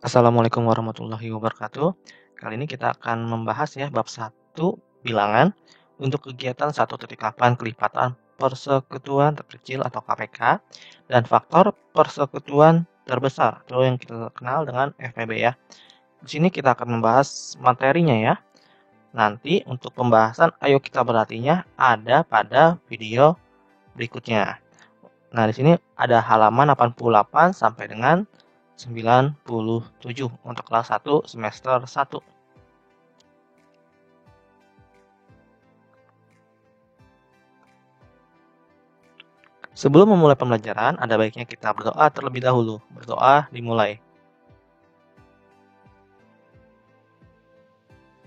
Assalamualaikum warahmatullahi wabarakatuh. Kali ini kita akan membahas ya bab 1 bilangan untuk kegiatan 1.8 kelipatan persekutuan terkecil atau KPK dan faktor persekutuan terbesar atau yang kita kenal dengan FPB ya. Di sini kita akan membahas materinya ya. Nanti untuk pembahasan ayo kita berlatihnya ada pada video berikutnya. Nah, di sini ada halaman 88 sampai dengan 97 untuk kelas 1 semester 1. Sebelum memulai pembelajaran, ada baiknya kita berdoa terlebih dahulu. Berdoa dimulai.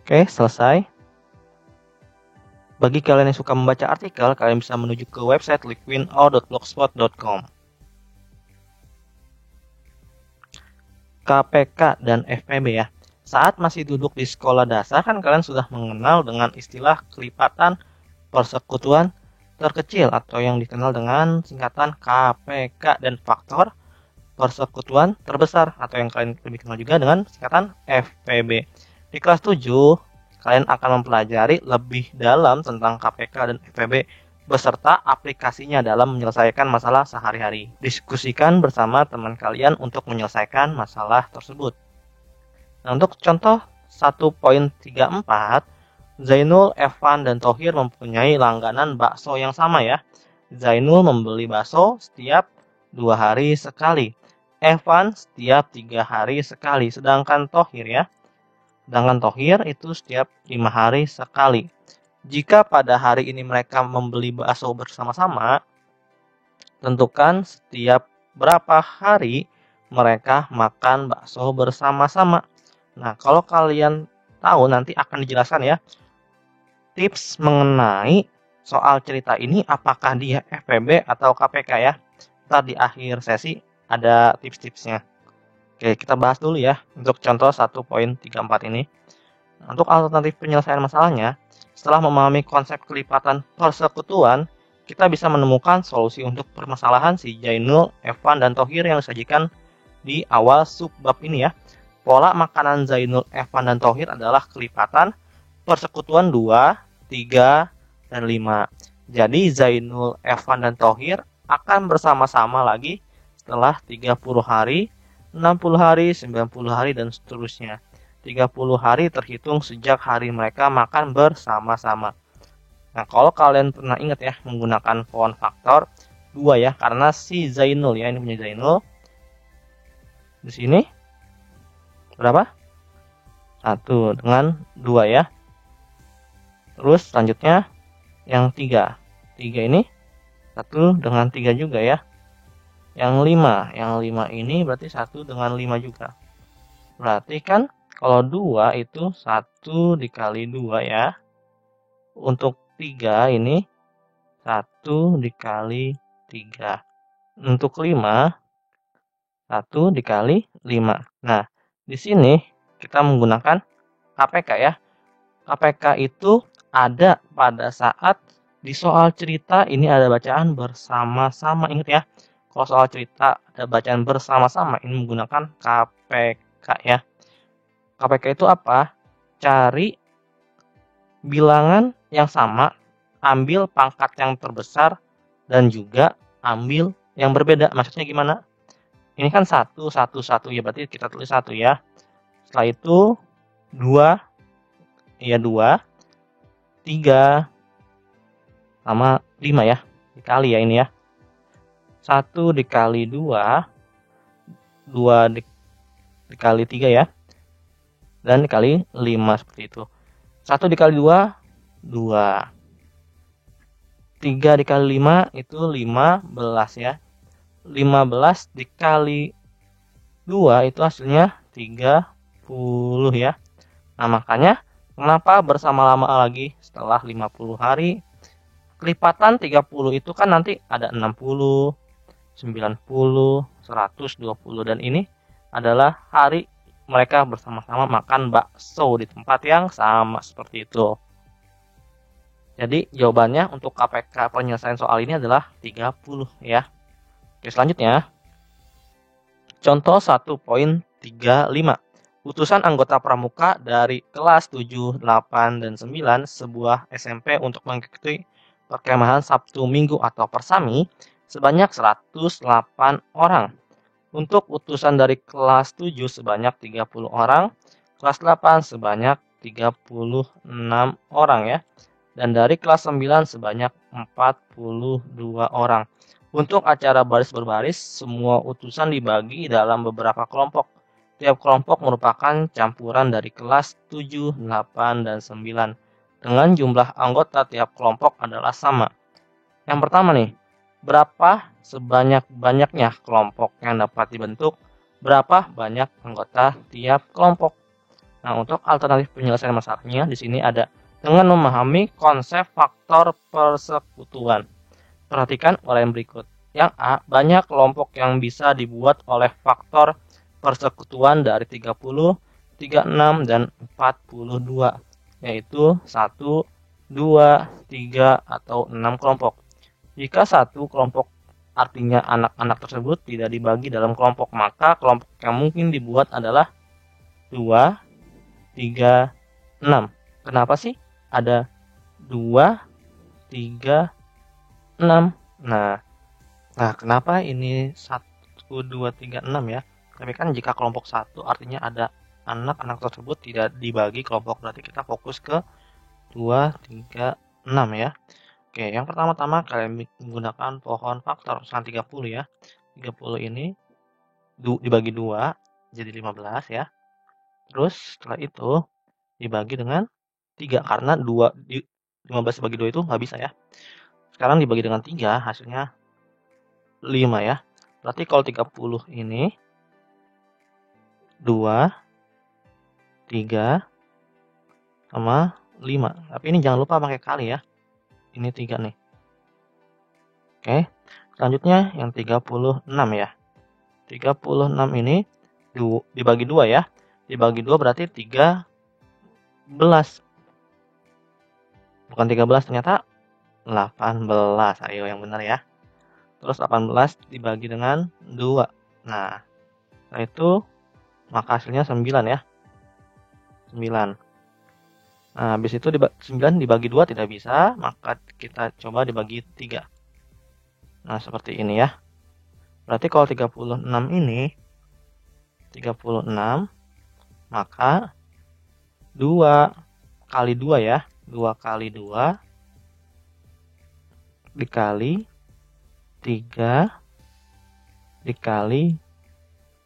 Oke, selesai. Bagi kalian yang suka membaca artikel, kalian bisa menuju ke website liquinout.blogspot.com. KPK dan FPB ya. Saat masih duduk di sekolah dasar kan kalian sudah mengenal dengan istilah kelipatan persekutuan terkecil atau yang dikenal dengan singkatan KPK dan faktor persekutuan terbesar atau yang kalian lebih kenal juga dengan singkatan FPB. Di kelas 7 kalian akan mempelajari lebih dalam tentang KPK dan FPB beserta aplikasinya dalam menyelesaikan masalah sehari-hari. Diskusikan bersama teman kalian untuk menyelesaikan masalah tersebut. Nah, untuk contoh 1.34, Zainul, Evan, dan Thohir mempunyai langganan bakso yang sama ya. Zainul membeli bakso setiap 2 hari sekali. Evan setiap 3 hari sekali. Sedangkan Thohir itu setiap 5 hari sekali. Jika pada hari ini mereka membeli bakso bersama-sama, tentukan setiap berapa hari mereka makan bakso bersama-sama. Nah, kalau kalian tahu nanti akan dijelaskan ya tips mengenai soal cerita ini apakah dia FPB atau KPK ya. Ntar di akhir sesi ada tips-tipsnya. Oke, kita bahas dulu ya untuk contoh 1.34 ini. Untuk alternatif penyelesaian masalahnya, setelah memahami konsep kelipatan persekutuan, kita bisa menemukan solusi untuk permasalahan si Zainul, Evan, dan Thohir yang disajikan di awal subbab ini ya. Pola makanan Zainul, Evan, dan Thohir adalah kelipatan persekutuan 2, 3, dan 5. Jadi Zainul, Evan, dan Thohir akan bersama-sama lagi setelah 30 hari, 60 hari, 90 hari, dan seterusnya. 30 hari terhitung sejak hari mereka makan bersama-sama. Nah, kalau kalian pernah ingat ya menggunakan pohon faktor 2 ya, karena si Zainul ya, ini punya Zainul. Di sini berapa? 1 dengan 2 ya. Terus selanjutnya yang 3. 3 ini 1 dengan 3 juga ya. Yang 5 ini berarti 1 dengan 5 juga. Berarti kan kalau 2 itu 1 dikali 2 ya. Untuk 3 ini 1 dikali 3. Untuk 5, 1 dikali 5. Nah, di sini kita menggunakan KPK ya. KPK itu ada pada saat di soal cerita ini ada bacaan bersama-sama. Ingat ya, kalau soal cerita ada bacaan bersama-sama ini menggunakan KPK ya. KPK itu apa? Cari bilangan yang sama, ambil pangkat yang terbesar, dan juga ambil yang berbeda. Maksudnya gimana? Ini kan 1, 1, 1 ya, berarti kita tulis 1 ya. Setelah itu 2, ya 2, 3, sama 5 ya. Dikali ya ini ya. 1 dikali 2, 2 dikali 3 ya. Dan dikali 5 seperti itu. 1 dikali 2, 2. 3 dikali 5 itu 15 ya. 15 dikali 2 itu hasilnya 30 ya. Nah, makanya kenapa bersama-lama lagi setelah 50 hari? Kelipatan 30 itu kan nanti ada 60, 90, 120 dan ini adalah hari mereka bersama-sama makan bakso di tempat yang sama seperti itu. Jadi jawabannya untuk KPK penyelesaian soal ini adalah 30 ya. Oke, selanjutnya contoh 1.35 35. Utusan anggota pramuka dari kelas 7, 8, dan 9 sebuah SMP untuk mengikuti perkemahan Sabtu Minggu atau persami sebanyak 108 orang. Untuk utusan dari kelas 7 sebanyak 30 orang, kelas 8 sebanyak 36 orang ya. Dan dari kelas 9 sebanyak 42 orang. Untuk acara baris berbaris, semua utusan dibagi dalam beberapa kelompok. Tiap kelompok merupakan campuran dari kelas 7, 8, dan 9. Dengan jumlah anggota tiap kelompok adalah sama. Yang pertama nih, berapa sebanyak-banyaknya kelompok yang dapat dibentuk, berapa banyak anggota tiap kelompok. Nah, untuk alternatif penyelesaian masalahnya di sini ada dengan memahami konsep faktor persekutuan. Perhatikan uraian berikut. Yang A, banyak kelompok yang bisa dibuat oleh faktor persekutuan dari 30, 36, dan 42, yaitu 1, 2, 3, atau 6 kelompok. Jika satu kelompok artinya anak-anak tersebut tidak dibagi dalam kelompok, maka kelompok yang mungkin dibuat adalah 2, 3, 6. Kenapa sih ada 2, 3, 6? Nah, kenapa ini 1, 2, 3, 6 ya? Tapi kan jika kelompok 1 artinya ada anak-anak tersebut tidak dibagi kelompok, berarti kita fokus ke 2, 3, 6 ya. Oke, yang pertama-tama kalian menggunakan pohon faktor urusan 30 ya. 30 ini dibagi 2 jadi 15 ya. Terus setelah itu dibagi dengan 3 karena 15 dibagi 2 itu nggak bisa ya. Sekarang dibagi dengan 3 hasilnya 5 ya. Berarti kalau 30 ini 2, 3, sama 5. Tapi ini jangan lupa pakai kali ya. Ini 3 nih. Oke. Selanjutnya yang 36 ya. 36 ini dibagi 2 ya. Dibagi 2 berarti 13. Bukan 13 ternyata 18. Ayo yang benar ya. Terus 18 dibagi dengan 2. Nah, setelah itu maka hasilnya 9 ya. 9. Nah, habis itu 9 dibagi 2 tidak bisa, maka kita coba dibagi 3. Nah, seperti ini ya. Berarti kalau 36 ini 36, maka 2 kali 2 ya. 2 kali 2 dikali 3 dikali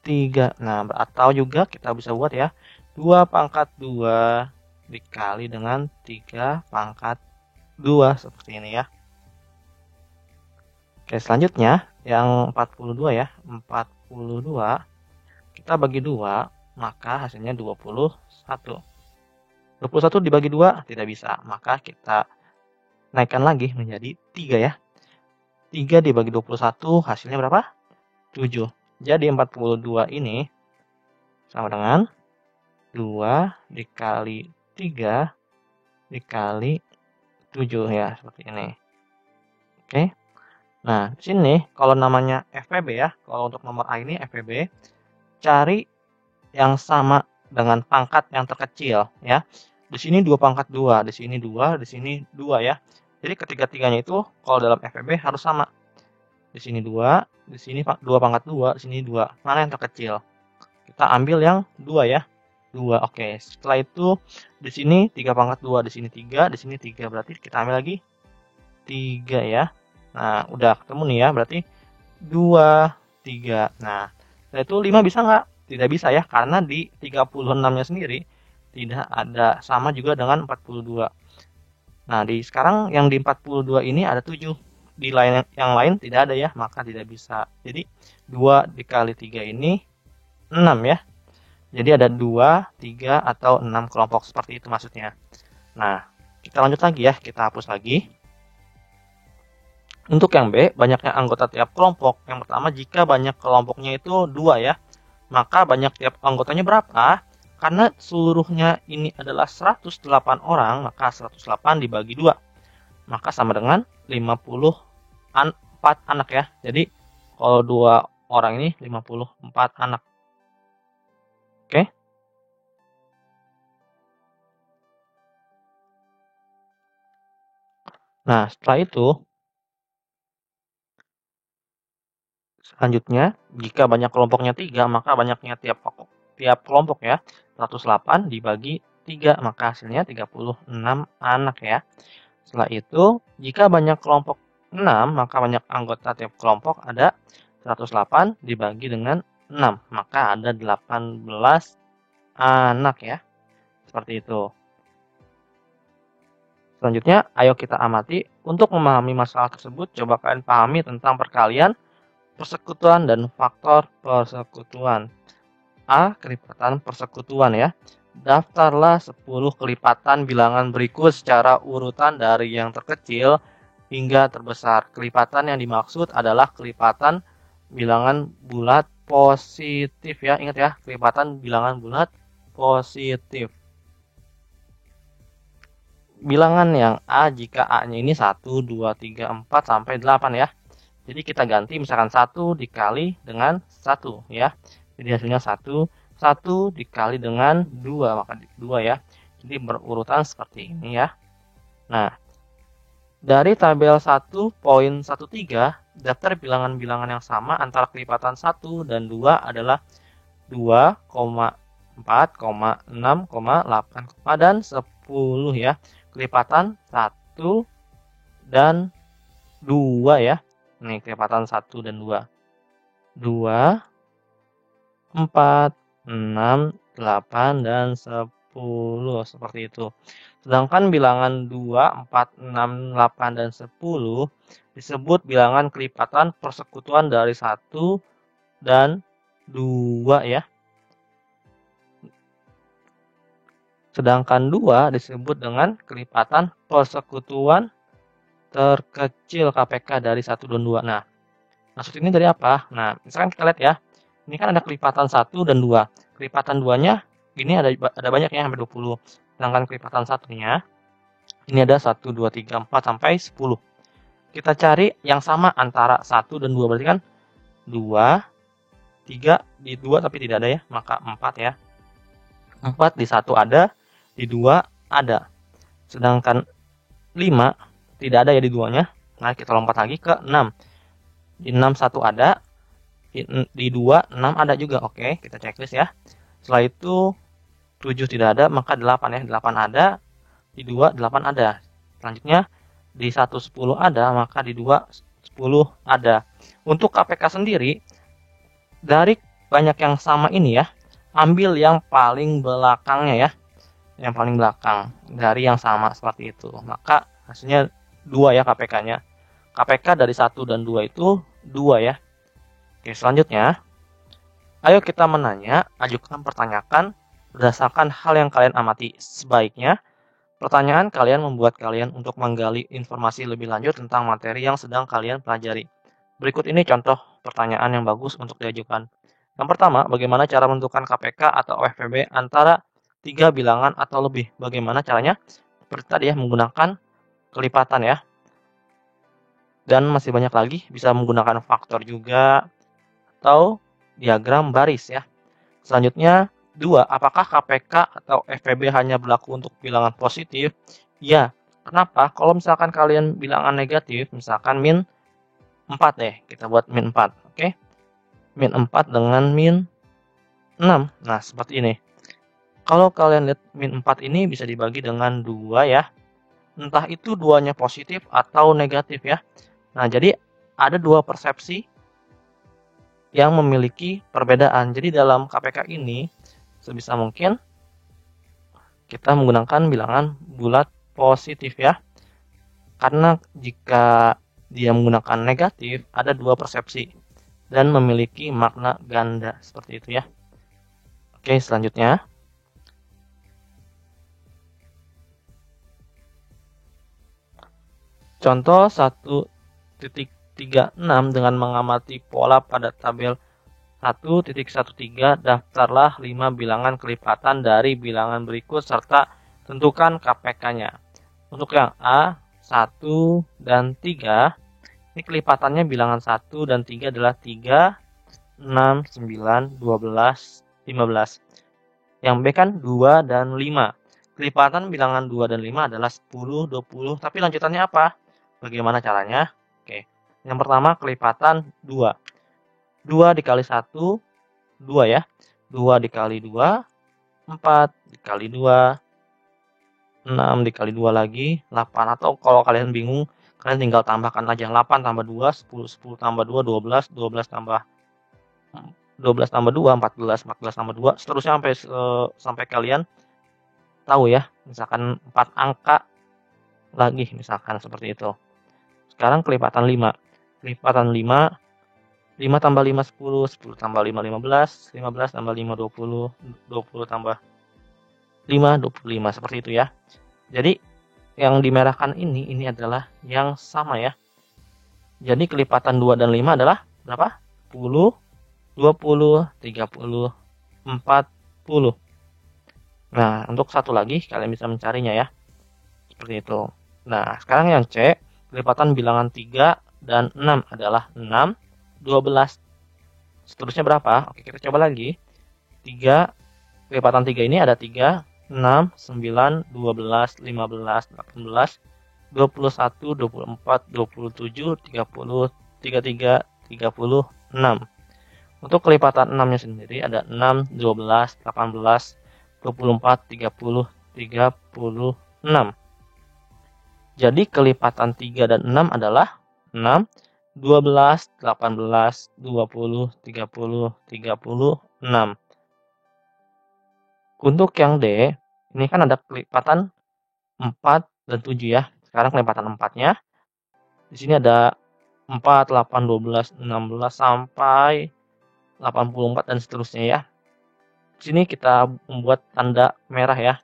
3. Nah, atau juga kita bisa buat ya. 2 pangkat 2 dikali dengan 3 pangkat 2 seperti ini ya. Oke, selanjutnya yang 42 ya. 42 kita bagi 2, maka hasilnya 21. 21 dibagi 2 tidak bisa, maka kita naikkan lagi menjadi 3 ya. 3 dibagi 21 hasilnya berapa? 7. Jadi 42 ini sama dengan 2 dikali 3 dikali 7 ya, seperti ini. Oke. Nah, di sini kalau namanya FPB ya, kalau untuk nomor A ini FPB, cari yang sama dengan pangkat yang terkecil ya. Di sini 2 pangkat 2, di sini 2, di sini 2 ya. Jadi ketiga-tiganya itu kalau dalam FPB harus sama. Di sini 2, di sini 2 pangkat 2, di sini 2. Mana yang terkecil? Kita ambil yang 2 ya. 2. Oke, setelah itu di sini 3 pangkat 2, di sini 3, di sini 3. Berarti kita ambil lagi 3 ya. Nah, udah ketemu nih ya, berarti 2, 3. Nah, setelah itu 5 bisa nggak? Tidak bisa ya, karena di 36-nya sendiri tidak ada, sama juga dengan 42. Nah, sekarang yang di 42 ini ada 7. Di yang lain tidak ada ya, maka tidak bisa. Jadi 2 dikali 3 ini 6 ya. Jadi ada 2, 3, atau 6 kelompok seperti itu maksudnya. Nah, kita lanjut lagi ya, kita hapus lagi. Untuk yang B, banyaknya anggota tiap kelompok. Yang pertama, jika banyak kelompoknya itu 2 ya, maka banyak tiap anggotanya berapa? Karena seluruhnya ini adalah 108 orang, maka 108 dibagi 2. Maka sama dengan 54 anak ya. Jadi kalau 2 orang ini 54 anak. Nah, setelah itu, selanjutnya, jika banyak kelompoknya 3, maka banyaknya tiap kelompok ya. 108 dibagi 3, maka hasilnya 36 anak ya. Setelah itu, jika banyak kelompok 6, maka banyak anggota tiap kelompok ada 108 dibagi dengan 6, maka ada 18 anak ya. Seperti itu. Selanjutnya, ayo kita amati. Untuk memahami masalah tersebut, coba kalian pahami tentang perkalian, persekutuan, dan faktor persekutuan. A. Kelipatan persekutuan ya. Daftarlah 10 kelipatan bilangan berikut secara urutan dari yang terkecil hingga terbesar. Kelipatan yang dimaksud adalah kelipatan bilangan bulat positif ya. Ingat ya, kelipatan bilangan bulat positif. Bilangan yang A jika A-nya ini 1, 2, 3, 4, sampai 8 ya. Jadi kita ganti misalkan 1 dikali dengan 1 ya. Jadi hasilnya 1, 1 dikali dengan 2, maka 2 ya. Jadi berurutan seperti ini ya. Nah, dari tabel 1.13, daftar bilangan-bilangan yang sama antara kelipatan 1 dan 2 adalah 2, 4, 6, 8, dan 10 ya. Kelipatan 1 dan 2 ya. Nih kelipatan 1 dan 2. 2, 4, 6, 8, dan 10. Seperti itu. Sedangkan bilangan 2, 4, 6, 8, dan 10 disebut bilangan kelipatan persekutuan dari 1 dan 2 ya. Sedangkan 2 disebut dengan kelipatan persekutuan terkecil KPK dari 1 dan 2. Nah, maksud ini dari apa? Nah, misalkan kita lihat ya. Ini kan ada kelipatan 1 dan 2. Kelipatan 2-nya ini ada banyak ya, sampai 20. Sedangkan kelipatan 1-nya ini ada 1, 2, 3, 4, sampai 10. Kita cari yang sama antara 1 dan 2. Berarti kan 2, 3 di 2 tapi tidak ada ya. Maka 4 ya. 4 di 1 ada, di 2 ada. Sedangkan 5 tidak ada ya di 2-nya. Nah, kita lompat lagi ke 6. Di 6 1 ada, di 2 6 ada juga. Oke, kita checklist ya. Setelah itu 7 tidak ada, maka 8 ya. 8 ada, di 2 8 ada. Selanjutnya di 1 10 ada, maka di 2 10 ada. Untuk KPK sendiri, dari banyak yang sama ini ya, ambil yang paling belakangnya ya. Yang paling belakang dari yang sama seperti itu. Maka hasilnya 2 ya KPK-nya. KPK dari 1 dan 2 itu 2 ya. Oke, selanjutnya ayo kita menanya, ajukan pertanyaan berdasarkan hal yang kalian amati. Sebaiknya pertanyaan kalian membuat kalian untuk menggali informasi lebih lanjut tentang materi yang sedang kalian pelajari. Berikut ini contoh pertanyaan yang bagus untuk diajukan. Yang pertama, bagaimana cara menentukan KPK atau FPB antara 3 bilangan atau lebih? Bagaimana caranya? Seperti tadi ya, menggunakan kelipatan ya. Dan masih banyak lagi, bisa menggunakan faktor juga atau diagram baris ya. Selanjutnya, 2. Apakah KPK atau FPB hanya berlaku untuk bilangan positif? Ya. Kenapa? Kalau misalkan kalian bilangan negatif, misalkan min 4 deh, kita buat min 4, oke? Min 4 dengan min 6. Nah, seperti ini. Kalau kalian lihat min 4 ini bisa dibagi dengan 2 ya. Entah itu 2-nya positif atau negatif ya. Nah, jadi ada 2 persepsi yang memiliki perbedaan. Jadi dalam KPK ini sebisa mungkin kita menggunakan bilangan bulat positif ya. Karena jika dia menggunakan negatif, ada 2 persepsi dan memiliki makna ganda seperti itu ya. Oke, selanjutnya. Contoh 1.36 dengan mengamati pola pada tabel 1.13, daftarlah 5 bilangan kelipatan dari bilangan berikut serta tentukan KPK-nya. Untuk yang A, 1 dan 3, ini kelipatannya bilangan 1 dan 3 adalah 3, 6, 9, 12, 15. Yang B kan 2 dan 5. Kelipatan bilangan 2 dan 5 adalah 10, 20, tapi lanjutannya apa? Bagaimana caranya? Oke. Yang pertama kelipatan 2. 2 dikali 1, 2 ya. 2 dikali 2, 4 dikali 2, 6 dikali 2 lagi, 8. Atau kalau kalian bingung, kalian tinggal tambahkan aja. 8 tambah 2, 10. 10 tambah 2, 12. 12 tambah 12 tambah 2, 14. 14 tambah 2. Seterusnya sampai kalian tahu ya. Misalkan 4 angka lagi, misalkan seperti itu. Sekarang kelipatan 5. Kelipatan 5, 5 tambah 5, 10. 10 tambah 5, 15. 15 tambah 5, 20. 20 tambah 5, 25. Seperti itu ya. Jadi yang dimerahkan ini adalah yang sama ya. Jadi kelipatan 2 dan 5 adalah berapa? 10, 20, 30, 40. Nah, untuk satu lagi kalian bisa mencarinya ya. Seperti itu. Nah, sekarang yang C, kelipatan bilangan 3 dan 6 adalah 6, 12. Seterusnya berapa? Oke, kita coba lagi. 3, kelipatan 3 ini ada 3, 6, 9, 12, 15, 18, 21, 24, 27, 30, 33, 36. Untuk kelipatan 6-nya sendiri ada 6, 12, 18, 24, 30, 36. Jadi kelipatan 3 dan 6 adalah 6, 12, 18, 20, 30, 36. Untuk yang D, ini kan ada kelipatan 4 dan 7 ya. Sekarang kelipatan 4-nya. Di sini ada 4, 8, 12, 16 sampai 84 dan seterusnya ya. Di sini kita membuat tanda merah ya.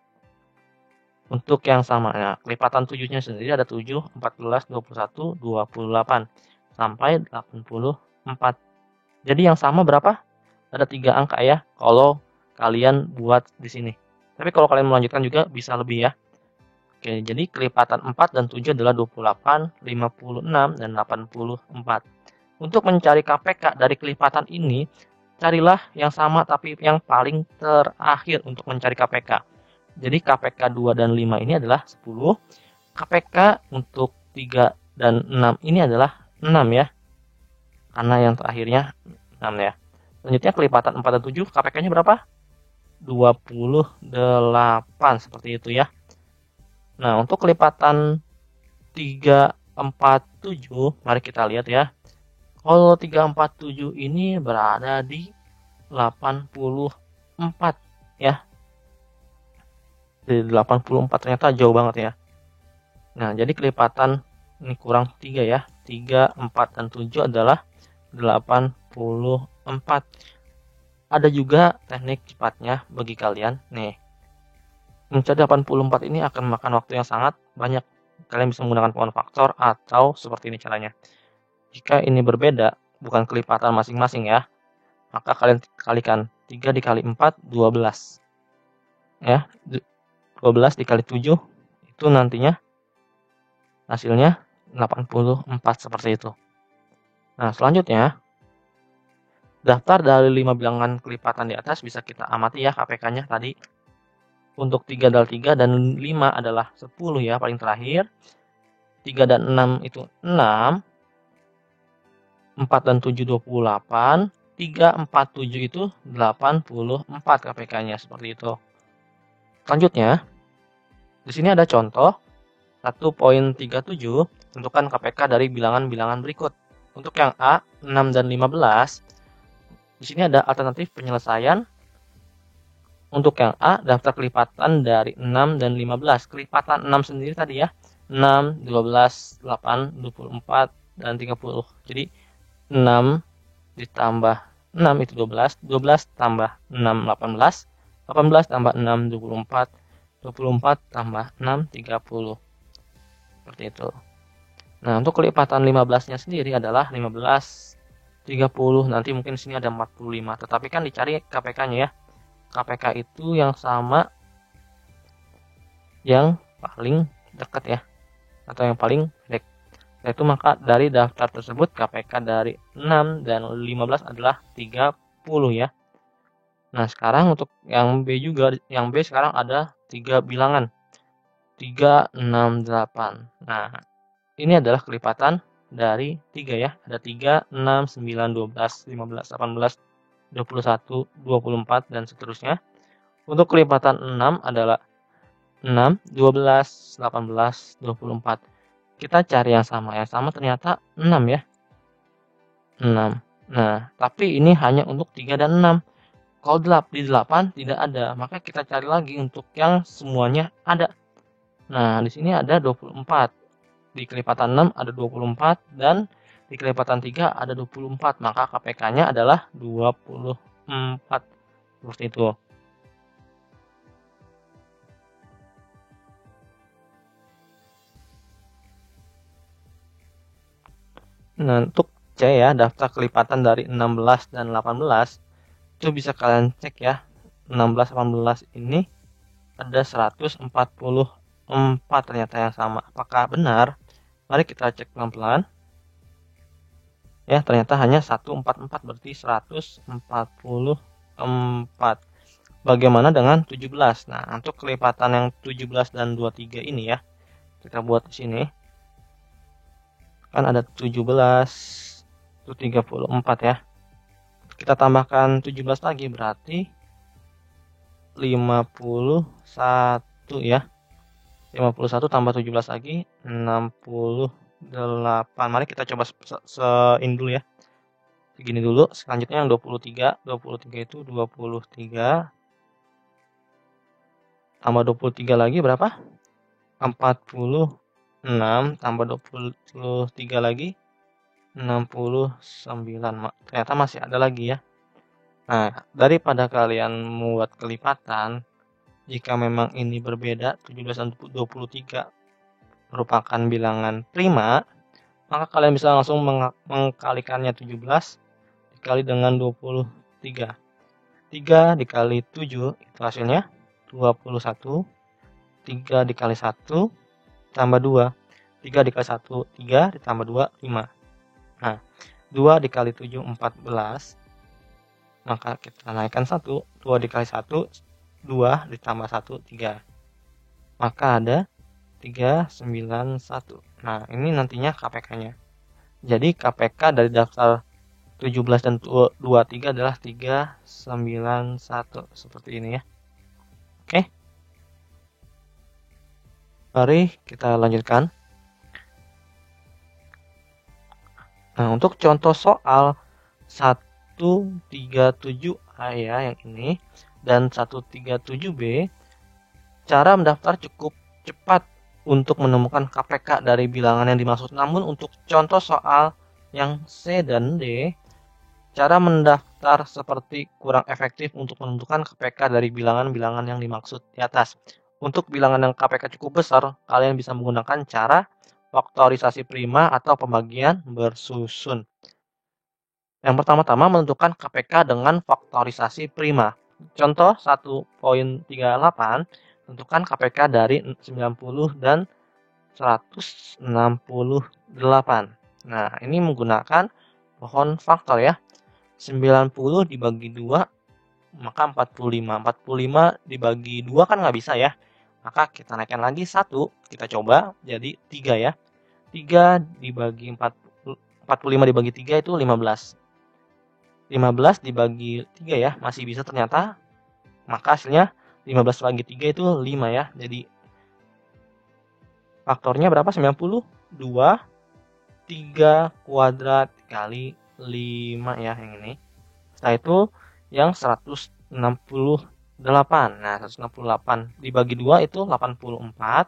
Untuk yang sama, nah, kelipatan 7-nya sendiri ada 7, 14, 21, 28 sampai 84. Jadi yang sama berapa? Ada 3 angka ya. Kalau kalian buat di sini. Tapi kalau kalian melanjutkan juga bisa lebih ya. Oke, jadi kelipatan 4 dan 7 adalah 28, 56, dan 84. Untuk mencari KPK dari kelipatan ini, carilah yang sama tapi yang paling terakhir untuk mencari KPK. Jadi KPK 2 dan 5 ini adalah 10. KPK untuk 3 dan 6 ini adalah 6 ya. Karena yang terakhirnya 6 ya. Selanjutnya kelipatan 4 dan 7, KPK-nya berapa? 28, seperti itu ya. Nah, untuk kelipatan 3, 4, 7, mari kita lihat ya. Kalau 3, 4, 7 ini berada di 84 ya. Di 84 ternyata jauh banget ya. Nah, jadi kelipatan ini kurang 3 ya. 3, 4, dan 7 adalah 84. Ada juga teknik cepatnya bagi kalian. Nih, mencari 84 ini akan memakan waktu yang sangat banyak. Kalian bisa menggunakan pohon faktor atau seperti ini caranya. Jika ini berbeda, bukan kelipatan masing-masing ya, maka kalian kalikan 3 dikali 4, 12. Ya, 12 dikali 7, itu nantinya hasilnya 84 seperti itu. Nah, selanjutnya, daftar dari 5 bilangan kelipatan di atas bisa kita amati ya KPK-nya tadi. Untuk 3 adalah 3 dan 5 adalah 10 ya paling terakhir. 3 dan 6 itu 6. 4 dan 7 28. 3, 4, 7 itu 84 KPK-nya seperti itu. Selanjutnya, di sini ada contoh 1.37, tentukan KPK dari bilangan-bilangan berikut. Untuk yang A, 6 dan 15, di sini ada alternatif penyelesaian. Untuk yang A, daftar kelipatan dari 6 dan 15. Kelipatan 6 sendiri tadi ya, 6, 12, 8, 24, dan 30. Jadi 6 ditambah 6 itu 12, 12 tambah 6, 18, 18 tambah 6, 24, 24 tambah 6, 30. Seperti itu. Nah, untuk kelipatan 15-nya sendiri adalah 15, 30, nanti mungkin sini ada 45. Tetapi kan dicari KPK-nya ya. KPK itu yang sama yang paling dekat ya, atau yang paling pendek. Itu maka dari daftar tersebut KPK dari 6 dan 15 adalah 30 ya. Nah, sekarang untuk yang B juga, yang B sekarang ada 3 bilangan. 3, 6, 8. Nah, ini adalah kelipatan dari 3 ya. Ada 3, 6, 9, 12, 15, 18, 21, 24, dan seterusnya. Untuk kelipatan 6 adalah 6, 12, 18, 24. Kita cari yang sama. Yang sama ternyata 6 ya. 6. Nah, tapi ini hanya untuk 3 dan 6. Kalau di 8 tidak ada, maka kita cari lagi untuk yang semuanya ada. Nah, di sini ada 24. Di kelipatan 6 ada 24 dan di kelipatan 3 ada 24. Maka KPK-nya adalah 24. Seperti itu. Nah, untuk C ya, daftar kelipatan dari 16 dan 18, itu bisa kalian cek ya. 16 18 ini ada 144 ternyata yang sama. Apakah benar? Mari kita cek pelan-pelan. Ya, ternyata hanya 144, berarti 144. Bagaimana dengan 17? Nah, untuk kelipatan yang 17 dan 23 ini ya, kita buat di sini. Kan ada 17, itu 34 ya. Kita tambahkan 17 lagi, berarti 51 ya. 51 tambah 17 lagi 68. Mari kita coba sein dulu ya. Segini dulu. Selanjutnya yang 23. 23 itu 23 tambah 23 lagi berapa? 46 tambah 23 lagi 69. Ternyata masih ada lagi ya. Nah, daripada kalian membuat kelipatan, jika memang ini berbeda, 17 dan 23 merupakan bilangan prima, maka kalian bisa langsung mengkalikannya 17 dikali dengan 23. 3 dikali 7 itu hasilnya 21. 3 dikali 1 tambah 2. 3 dikali 1 3 ditambah 2 5. Nah, 2 dikali 7 14. Maka kita naikkan 1. 2 dikali 1 2 ditambah 1 3. Maka ada 391. Nah, ini nantinya KPK-nya. Jadi KPK dari daftar 17 dan 23 adalah 391. Seperti ini ya. Oke. Mari kita lanjutkan. Nah, untuk contoh soal 137A ya yang ini dan 137B, cara mendaftar cukup cepat untuk menemukan KPK dari bilangan yang dimaksud. Namun untuk contoh soal yang C dan D, cara mendaftar seperti kurang efektif untuk menentukan KPK dari bilangan-bilangan yang dimaksud di atas. Untuk bilangan yang KPK cukup besar, kalian bisa menggunakan cara faktorisasi prima atau pembagian bersusun. Yang pertama-tama menentukan KPK dengan faktorisasi prima. Contoh 1.38, tentukan KPK dari 90 dan 168. Nah, ini menggunakan pohon faktor ya. 90 dibagi 2, maka 45. 45 dibagi 2 kan nggak bisa ya. Maka kita naikkan lagi 1, kita coba jadi 3 ya. 3 dibagi 45 dibagi 3 itu 15. 15 dibagi 3 ya, masih bisa ternyata. Maka hasilnya 15 bagi 3 itu 5 ya. Jadi faktornya berapa? 90, 2, 3 kuadrat kali 5 ya yang ini. Setelah itu yang 168. Nah, 168 dibagi 2 itu 84.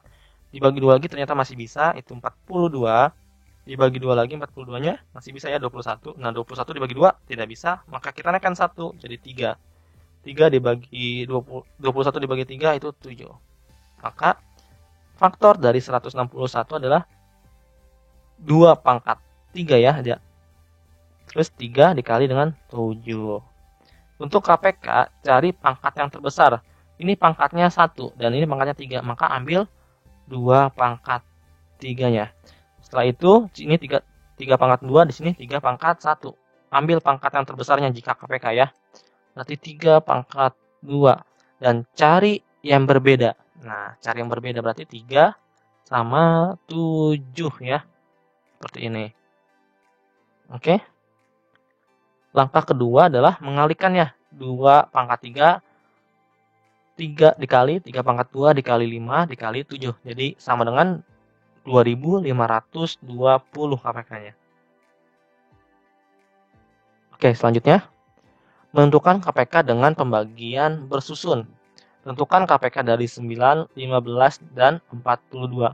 Dibagi 2 lagi ternyata masih bisa, itu 42. Dibagi 2 lagi 42-nya masih bisa ya 21. Nah, 21 dibagi 2 tidak bisa, maka kita naikkan 1 jadi 3. 3 dibagi 20, 21 dibagi 3 itu 7. Maka faktor dari 161 adalah 2 pangkat 3 ya dia. Terus 3 dikali dengan 7. Untuk KPK, cari pangkat yang terbesar. Ini pangkatnya 1 dan ini pangkatnya 3. Maka ambil 2 pangkat 3-nya. Setelah itu, ini 3 pangkat 2, di sini 3 pangkat 1. Ambil pangkat yang terbesarnya jika KPK ya. Berarti 3 pangkat 2. Dan cari yang berbeda. Nah, cari yang berbeda berarti 3 sama 7 ya. seperti ini. Oke. Langkah kedua adalah mengalikannya. 2 pangkat 3 dikali 3 pangkat 2 dikali 5 dikali 7. Jadi sama dengan 2520 KPK-nya. Oke, selanjutnya menentukan KPK dengan pembagian bersusun. Tentukan KPK dari 9, 15, dan 42.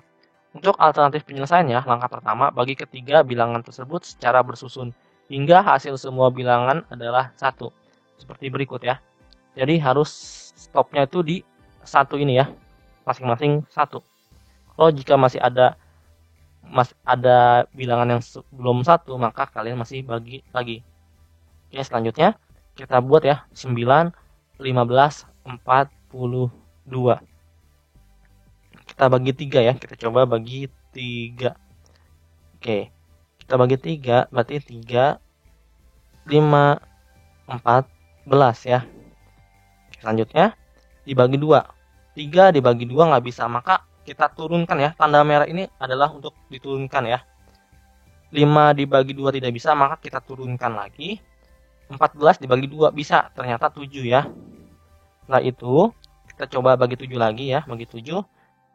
Untuk alternatif penyelesaiannya, langkah pertama, bagi ketiga bilangan tersebut secara bersusun hingga hasil semua bilangan adalah 1. Seperti berikut ya. Jadi harus stopnya itu di 1 ini ya. Masing-masing 1. Kalau jika masih ada bilangan yang belum 1, maka kalian masih bagi lagi. Oke, selanjutnya kita buat ya 9, 15, 42. Kita bagi 3 ya, kita coba bagi 3. Oke, kita bagi 3, berarti 3, 5, 14 ya. Selanjutnya dibagi 2. 3 dibagi 2 nggak bisa, maka kita turunkan ya. Tanda merah ini adalah untuk diturunkan ya. 5 dibagi 2 tidak bisa, maka kita turunkan lagi. 14 dibagi 2 bisa, ternyata 7 ya. Setelah itu kita coba bagi 7 lagi ya, bagi 7.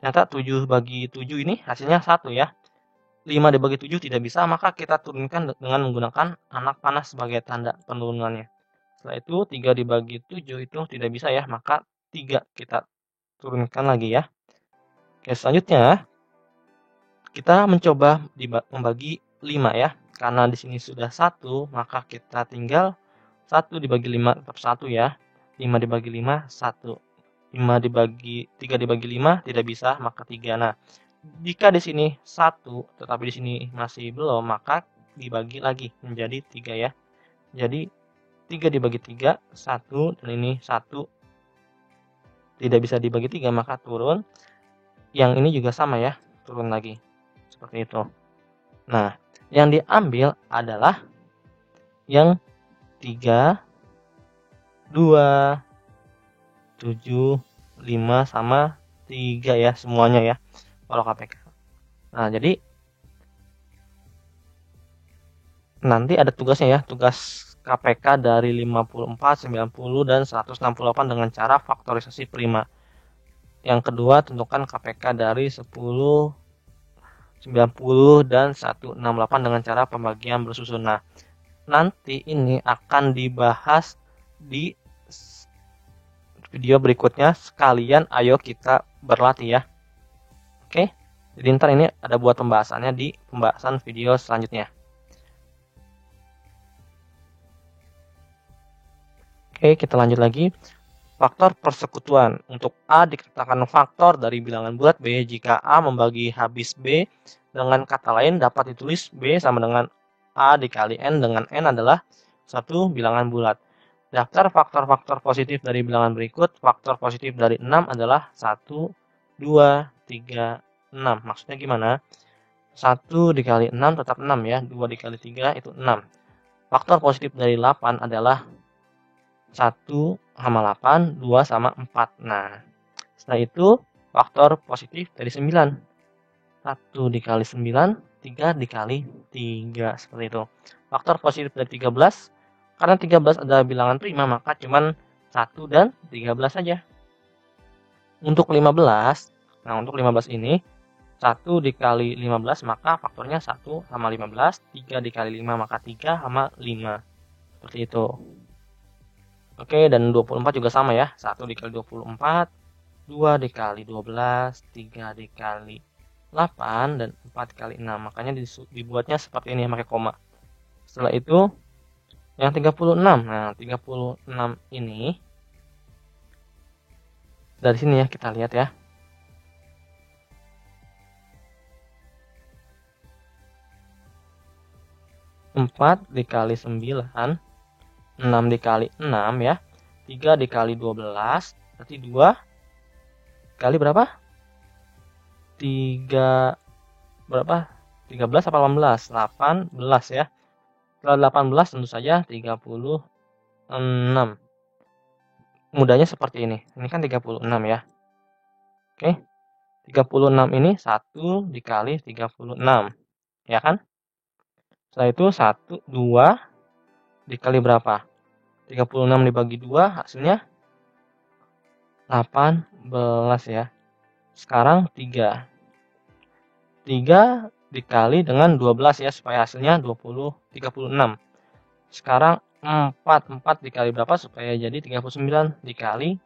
Ternyata 7 bagi 7 ini hasilnya 1 ya. 5 dibagi 7 tidak bisa, maka kita turunkan dengan menggunakan anak panah sebagai tanda penurunannya. Setelah itu 3 dibagi 7 itu tidak bisa ya, maka 3 kita turunkan lagi ya. Oke, selanjutnya kita mencoba membagi 5 ya. Karena di sini sudah 1, maka kita tinggal 1 dibagi 5 tetap 1 ya. 5 dibagi 5 1. 5 dibagi 3 dibagi 5 tidak bisa, maka 3. Nah, jika di sini 1 tetapi di sini masih belum, maka dibagi lagi menjadi 3 ya. Jadi 3 dibagi 3 1, dan ini 1 tidak bisa dibagi 3, maka turun. Yang ini juga sama ya, turun lagi. Seperti itu. Nah, yang diambil adalah yang 3, 2, 7, 5 sama 3 ya, semuanya ya. Kalau KPK. Nah, jadi nanti ada tugasnya ya, tugas KPK dari 54, 90, dan 168 dengan cara faktorisasi prima. Yang kedua, tentukan KPK dari 10, 90, dan 168 dengan cara pembagian bersusun. Nah, nanti ini akan dibahas di video berikutnya. Sekalian ayo kita berlatih ya. Oke, jadi ntar ini ada buat pembahasannya di pembahasan video selanjutnya. Oke, kita lanjut lagi. Faktor persekutuan. Untuk A dikatakan faktor dari bilangan bulat B jika A membagi habis B. Dengan kata lain dapat ditulis B sama dengan A dikali N, dengan N adalah satu bilangan bulat. Daftar faktor-faktor positif dari bilangan berikut. Faktor positif dari 6 adalah 1, 2, 3, 6. Maksudnya gimana? 1 dikali 6 tetap 6 ya. 2 dikali 3 itu 6. Faktor positif dari 8 adalah 1 sama 8, 2 sama 4. Nah, setelah itu faktor positif dari 9. 1 dikali 9, 3 dikali 3. Seperti itu. Faktor positif dari 13. Karena 13 adalah bilangan prima, maka cuman 1 dan 13 saja. Untuk 15, nah untuk 15 ini 1 dikali 15 maka faktornya 1 sama 15. 3 dikali 5 maka 3 sama 5. Seperti itu. Oke, dan 24 juga sama ya. 1 dikali 24, 2 dikali 12, 3 dikali 8, dan 4 dikali 6. Makanya dibuatnya seperti ini pakai koma. Setelah itu yang 36. Nah, 36 ini dari sini ya, kita lihat ya. Empat dikali 9, 6 dikali 6 ya. 3 dikali 12, berarti 2 kali berapa? 3 berapa? 13 apa 18? 18 ya. Setelah 18 tentu saja 36. Mudahnya seperti ini. Ini kan 36 ya. Oke. 36 ini 1 dikali 36. Ya kan? Setelah itu 1, 2 dikali berapa? 36 dibagi 2 hasilnya 18 ya. Sekarang 3 dikali dengan 12 ya, supaya hasilnya 36. Sekarang 4 dikali berapa supaya jadi 39 dikali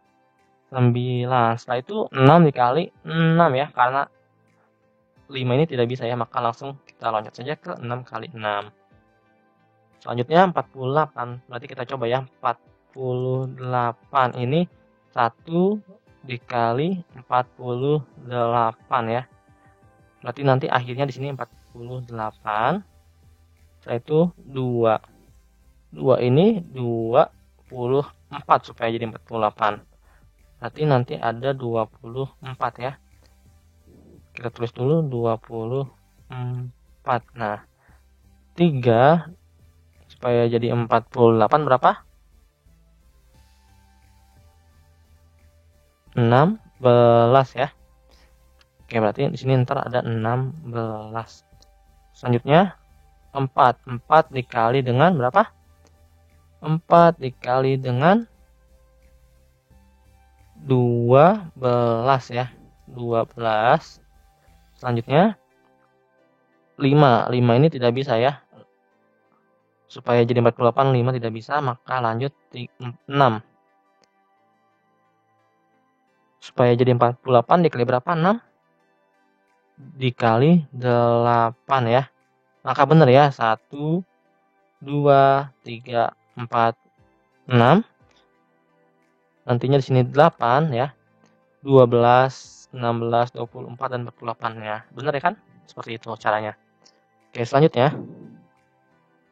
9. Setelah itu 6 dikali 6 ya, karena 5 ini tidak bisa ya, maka langsung kita loncat saja ke 6 kali 6. Selanjutnya 48. Berarti kita coba ya, 48 ini 1 dikali 48 ya. Berarti nanti akhirnya di sini 48. Setelah itu 2. 2 ini 24 supaya jadi 48. Berarti nanti ada 24 ya. Kita tulis dulu 24. Nah, 3 supaya jadi 48 berapa? 16 ya. Oke, berarti di sini ntar ada 16. Selanjutnya 4 dikali dengan berapa? 4 dikali dengan 12 ya. 12. Selanjutnya 5 ini tidak bisa ya. Supaya jadi 48, 5 tidak bisa, maka lanjut 6. Supaya jadi 48 dikali berapa? 6 dikali 8 ya. Maka benar ya, 1, 2, 3, 4, 6. Nantinya di sini 8 ya. 12, 16, 24, dan 48 ya. Benar ya kan? Seperti itu caranya. Oke, selanjutnya.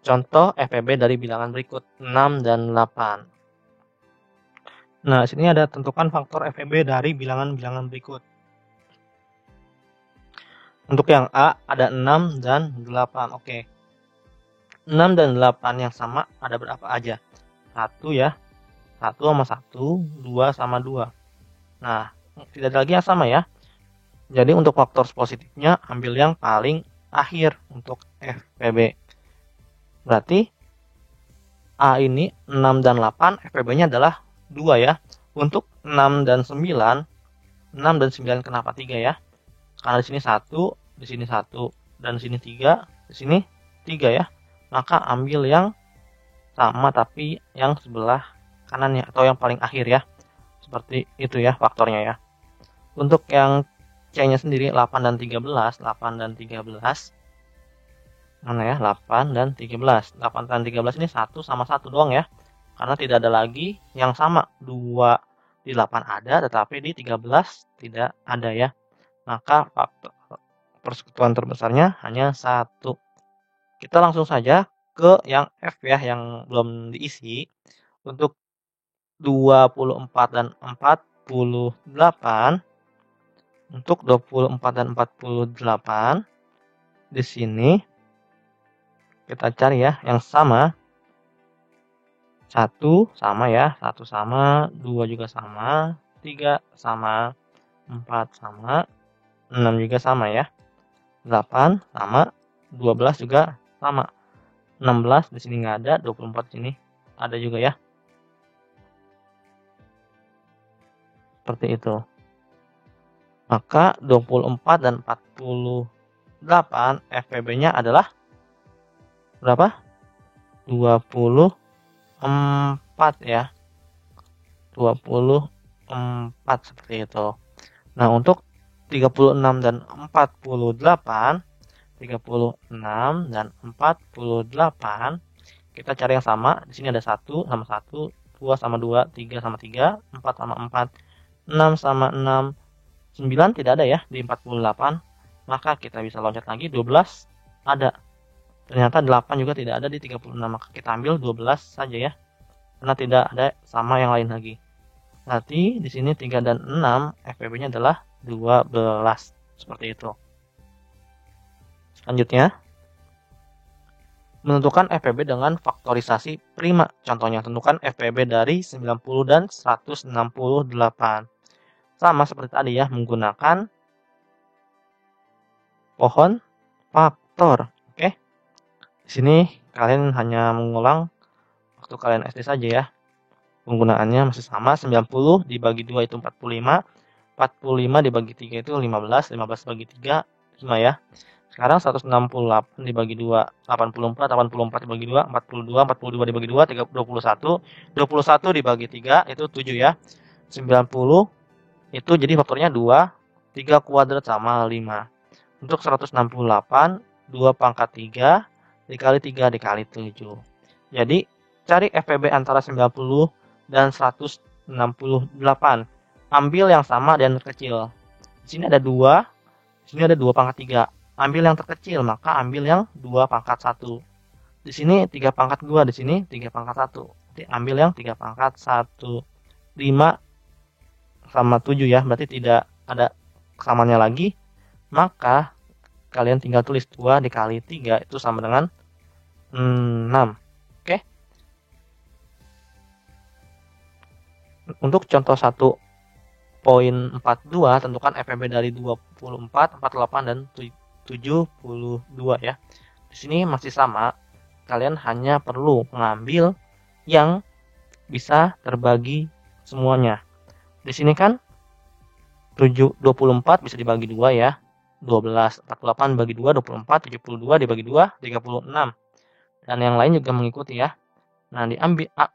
Contoh FPB dari bilangan berikut 6 dan 8. Nah, sini ada tentukan faktor FPB dari bilangan-bilangan berikut. Untuk yang A ada 6 dan 8. Oke. 6 dan 8 yang sama ada berapa aja? 1 ya. 1 sama 1, 2 sama 2. Nah, tidak ada lagi yang sama ya. Jadi untuk faktor positifnya ambil yang paling akhir untuk FPB. Berarti A ini 6 dan 8, FPB-nya adalah 2 ya. Untuk 6 dan 9, 6 dan 9 kenapa 3 ya? Karena di sini 1, di sini 1, dan di sini 3, di sini 3 ya. Maka ambil yang sama tapi yang sebelah kanannya atau yang paling akhir ya. Seperti itu ya faktornya ya. Untuk yang C-nya sendiri 8 dan 13, 8 dan 13. Mana ya? 8 dan 13. 8 dan 13 ini 1 sama 1 doang ya. Karena tidak ada lagi yang sama. 2 di 8 ada, tetapi di 13 tidak ada ya. Maka faktor persekutuan terbesarnya hanya 1. Kita langsung saja ke yang F ya, yang belum diisi. Untuk 24 dan 48. Untuk 24 dan 48. Di sini kita cari ya yang sama. 1 sama ya, 1 sama, 2 juga sama, 3 sama, 4 sama, 6 juga sama ya. 8 sama, 12 juga sama. 16 di sini nggak ada, 24 di sini ada juga ya. Seperti itu. Maka 24 dan 48 FPB-nya adalah berapa? 24 ya. 24 seperti itu. Nah, untuk 36 dan 48, 36 dan 48 kita cari yang sama. Di sini ada 1 sama 1, 2 sama 2, 3 sama 3, 4 sama 4, 6 sama 6, 9 tidak ada ya di 48. Maka kita bisa loncat lagi, 12 ada. Ternyata 8 juga tidak ada di 36, maka kita ambil 12 saja ya. Karena tidak ada sama yang lain lagi. Berarti di sini 3 dan 6 FPB-nya adalah 12. Seperti itu. Selanjutnya, menentukan FPB dengan faktorisasi prima. Contohnya, tentukan FPB dari 90 dan 168. Sama seperti tadi ya, menggunakan pohon faktor. Oke. Di sini kalian hanya mengulang waktu kalian SD saja ya. Penggunaannya masih sama, 90 dibagi 2 itu 45, 45 dibagi 3 itu 15, 15 bagi 3, 5 ya. Sekarang 168 dibagi 2, 84, 84 dibagi 2, 42, 42 dibagi 2, 21, 21 dibagi 3 itu 7 ya. 90 itu jadi faktornya 2, 3 kuadrat sama 5. Untuk 168, 2 pangkat 3 dikali 3 dikali 7. Jadi cari FPB antara 90 dan 168. Ambil yang sama dan terkecil. Di sini ada 2, di sini ada 2 pangkat 3. Ambil yang terkecil, maka ambil yang 2 pangkat 1. Di sini 3 pangkat 2, di sini 3 pangkat 1. Jadi ambil yang 3 pangkat 1. 5 sama 7 ya, berarti tidak ada kesamaannya lagi. Maka kalian tinggal tulis 2 dikali 3 itu sama dengan 6. Oke. Untuk contoh 1.42 tentukan FPB dari 24, 48 dan 72 ya. Di sini masih sama. Kalian hanya perlu mengambil yang bisa terbagi semuanya. Di sini kan 24 bisa dibagi 2 ya. 12, 48 bagi 2, 24, 72 dibagi 2, 36. Dan yang lain juga mengikuti ya. Nah,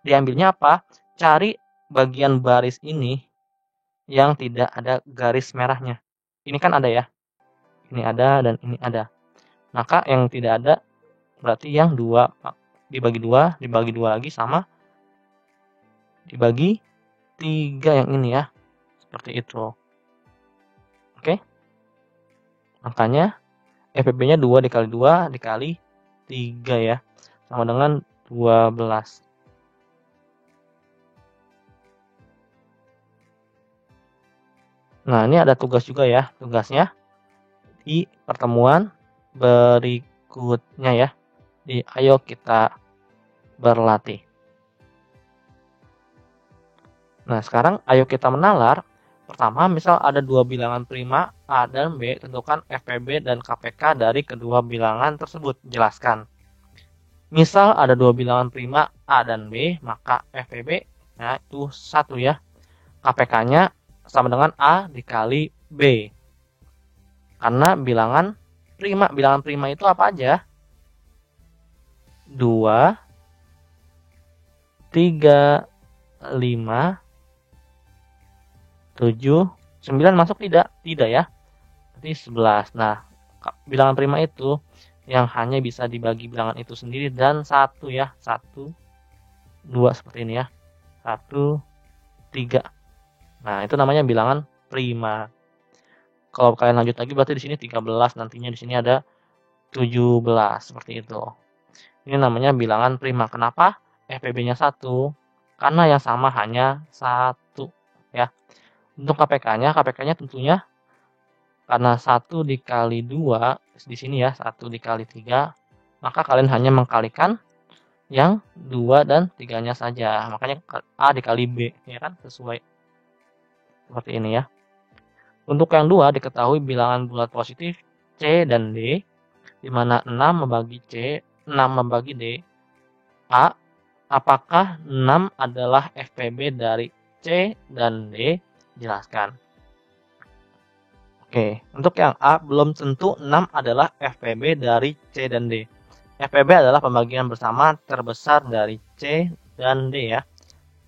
diambilnya apa? Cari bagian baris ini yang tidak ada garis merahnya. Ini kan ada ya. Ini ada dan ini ada. Maka yang tidak ada berarti yang 2 dibagi 2, dibagi 2 lagi sama dibagi 3 yang ini ya. Seperti itu. Oke. Makanya FPB-nya 2 dikali 2 dikali 3 ya. Sama dengan 12. Nah, ini ada tugas juga ya. Tugasnya di pertemuan berikutnya ya. Ayo kita berlatih. Nah, sekarang ayo kita menalar. Pertama, misal ada dua bilangan prima A dan B, tentukan FPB dan KPK dari kedua bilangan tersebut. Jelaskan. Misal ada dua bilangan prima A dan B, maka FPB ya, itu 1 ya. KPK-nya sama dengan A dikali B. Karena bilangan prima itu apa aja? 2, 3, 5, 7, 9 masuk tidak? Tidak ya. Berarti 11. Nah, bilangan prima itu yang hanya bisa dibagi bilangan itu sendiri dan 1 ya. 1, 2 seperti ini ya. 1, 3. Nah, itu namanya bilangan prima. Kalau kalian lanjut lagi berarti di sini 13, nantinya di sini ada 17 seperti itu. Ini namanya bilangan prima. Kenapa? FPB-nya 1. Karena yang sama hanya 1 ya. Untuk KPK-nya tentunya karena 1 dikali 2 di sini ya, 1 dikali 3, maka kalian hanya mengkalikan yang 2 dan 3-nya saja. Makanya A dikali B ya kan, sesuai seperti ini ya. Untuk yang 2 diketahui bilangan bulat positif C dan D, di mana 6 membagi C, 6 membagi D. A, apakah 6 adalah FPB dari C dan D? Jelaskan. Oke, untuk yang A, belum tentu 6 adalah FPB dari C dan D. FPB adalah pembagian bersama terbesar dari C dan D ya.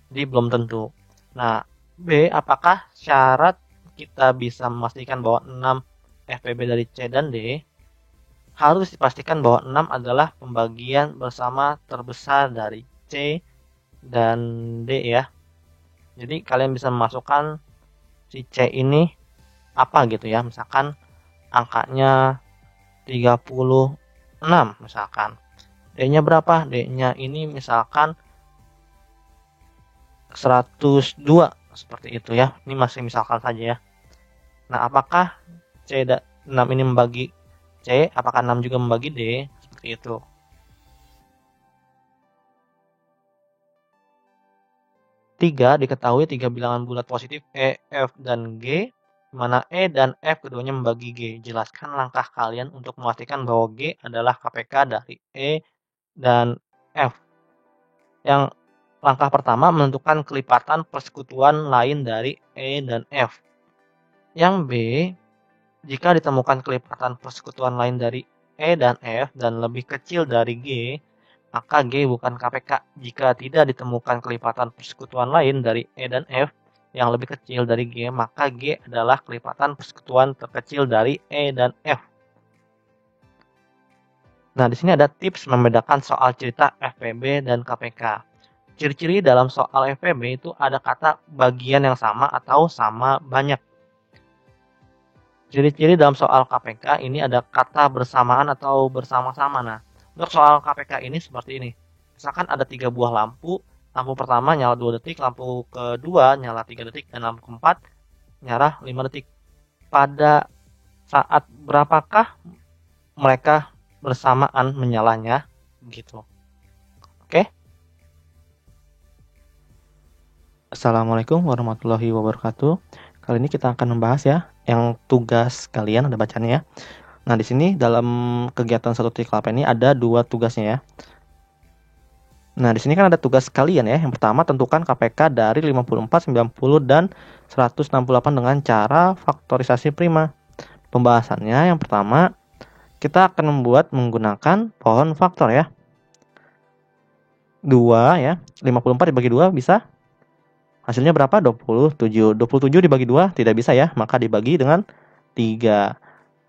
Jadi belum tentu. Nah, B, apakah syarat kita bisa memastikan bahwa 6 FPB dari C dan D? Harus dipastikan bahwa 6 adalah pembagian bersama terbesar dari C dan D ya. Jadi kalian bisa memasukkan si C ini apa gitu ya. Misalkan angkanya 36 misalkan. D-nya berapa? D-nya ini misalkan 102 seperti itu ya. Ini masih misalkan saja ya. Nah, apakah C 6 ini membagi C, apakah 6 juga membagi D? Seperti itu. Tiga, diketahui 3 bilangan bulat positif E, F, dan G, di mana E dan F keduanya membagi G. Jelaskan langkah kalian untuk memastikan bahwa G adalah KPK dari E dan F. Yang langkah pertama menentukan kelipatan persekutuan lain dari E dan F. Yang B, jika ditemukan kelipatan persekutuan lain dari E dan F dan lebih kecil dari G, maka G bukan KPK. Jika tidak ditemukan kelipatan persekutuan lain dari E dan F yang lebih kecil dari G, maka G adalah kelipatan persekutuan terkecil dari E dan F. Nah, di sini ada tips membedakan soal cerita FPB dan KPK. Ciri-ciri dalam soal FPB itu ada kata bagian yang sama atau sama banyak. Ciri-ciri dalam soal KPK ini ada kata bersamaan atau bersama-sama. Nah, untuk soal KPK ini seperti ini. Misalkan ada 3 buah lampu. Lampu pertama nyala 2 detik, lampu kedua nyala 3 detik, dan lampu keempat nyala 5 detik. Pada saat berapakah mereka bersamaan menyalanya? Gitu. Oke. Assalamualaikum warahmatullahi wabarakatuh. Kali ini kita akan membahas ya, yang tugas kalian ada bacanya ya. Nah, di sini dalam kegiatan 1.8 ini ada 2 tugasnya ya. Nah, di sini kan ada tugas kalian ya. Yang pertama, tentukan KPK dari 54, 90, dan 168 dengan cara faktorisasi prima. Pembahasannya yang pertama, kita akan membuat menggunakan pohon faktor ya. 2 ya, 54 dibagi 2 bisa. Hasilnya berapa? 27. 27 dibagi 2 tidak bisa ya, maka dibagi dengan 3.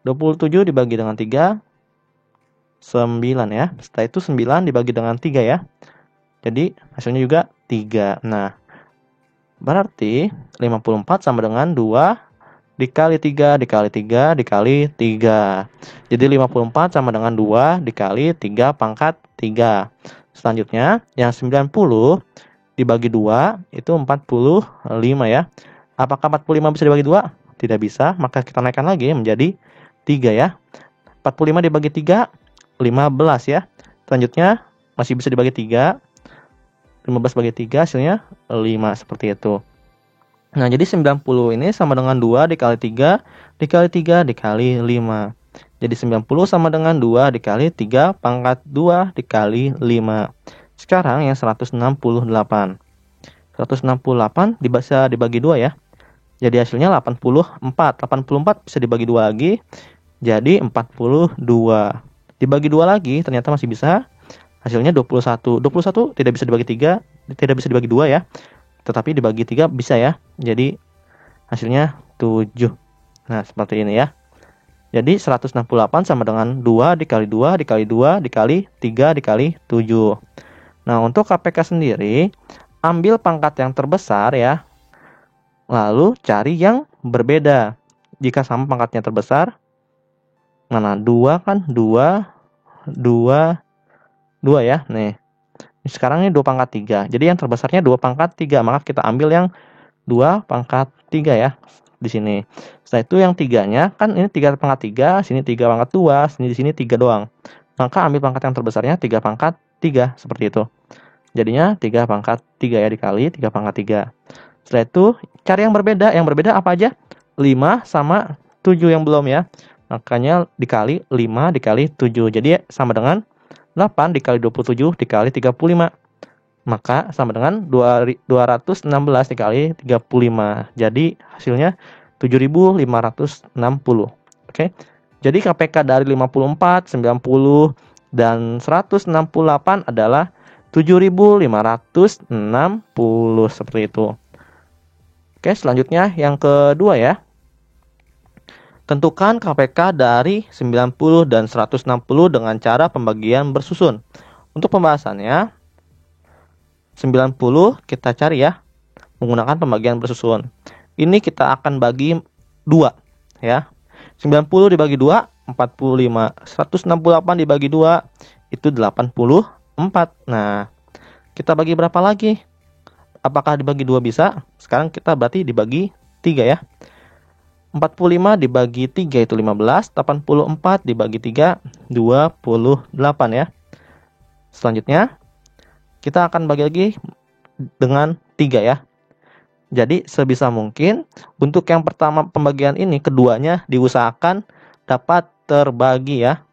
27 dibagi dengan 3, 9 ya. Setelah itu 9 dibagi dengan 3 ya. Jadi hasilnya juga 3. Nah, berarti 54 sama dengan 2 dikali 3 dikali 3 dikali 3. Jadi 54 sama dengan 2 dikali 3 pangkat 3. Selanjutnya yang 90 dibagi 2 itu 45 ya. Apakah 45 bisa dibagi 2? Tidak bisa, maka kita naikkan lagi menjadi 3 ya. 45 dibagi 3, 15 ya. Selanjutnya masih bisa dibagi 3. 15 bagi 3 hasilnya 5 seperti itu. Nah, jadi 90 ini sama dengan 2 dikali 3 dikali 3 dikali 5. Jadi 90 sama dengan 2 dikali 3 pangkat 2 dikali 5. Sekarang yang 168. 168 bisa dibagi 2 ya. Jadi hasilnya 84. 84 bisa dibagi 2 lagi. Jadi 42. Dibagi 2 lagi ternyata masih bisa. Hasilnya 21. 21 tidak bisa dibagi 3, tidak bisa dibagi 2 ya. Tetapi dibagi 3 bisa ya. Jadi hasilnya 7. Nah, seperti ini ya. Jadi 168 sama dengan 2 dikali 2 dikali 2 dikali 3 dikali 7. Nah, untuk KPK sendiri, ambil pangkat yang terbesar ya. Lalu cari yang berbeda. Jika sama pangkatnya terbesar, mana 2 kan? 2, 2, 2 ya. Nih. Sekarang ini 2 pangkat 3. Jadi yang terbesarnya 2 pangkat 3. Maka kita ambil yang 2 pangkat 3 ya. Di sini. Setelah itu yang 3-nya kan ini 3 pangkat 3, sini 3 pangkat 2, sini di sini 3 doang. Maka ambil pangkat yang terbesarnya 3 pangkat 3 seperti itu. Jadinya 3 pangkat 3 ya dikali 3 pangkat 3. Setelah itu cari yang berbeda. Yang berbeda apa aja? 5 sama 7 yang belum ya. Makanya dikali 5 dikali 7. Jadi sama dengan 8 dikali 27 dikali 35. Maka sama dengan 216 dikali 35. Jadi hasilnya 7.560. Oke. Jadi KPK dari 54, 90, dan 168 adalah 7.560 seperti itu. Oke, selanjutnya yang kedua ya. Tentukan KPK dari 90 dan 160 dengan cara pembagian bersusun. Untuk pembahasannya 90 kita cari ya menggunakan pembagian bersusun. Ini kita akan bagi 2 ya. 90 dibagi 2 45. 168 dibagi 2 itu 84. Nah, kita bagi berapa lagi? Apakah dibagi 2 bisa? Sekarang kita berarti dibagi 3 ya. 45 dibagi 3 itu 15, 84 dibagi 3, 28 ya. Selanjutnya, kita akan bagi lagi dengan 3 ya. Jadi sebisa mungkin untuk yang pertama pembagian ini, keduanya diusahakan dapat terbagi ya.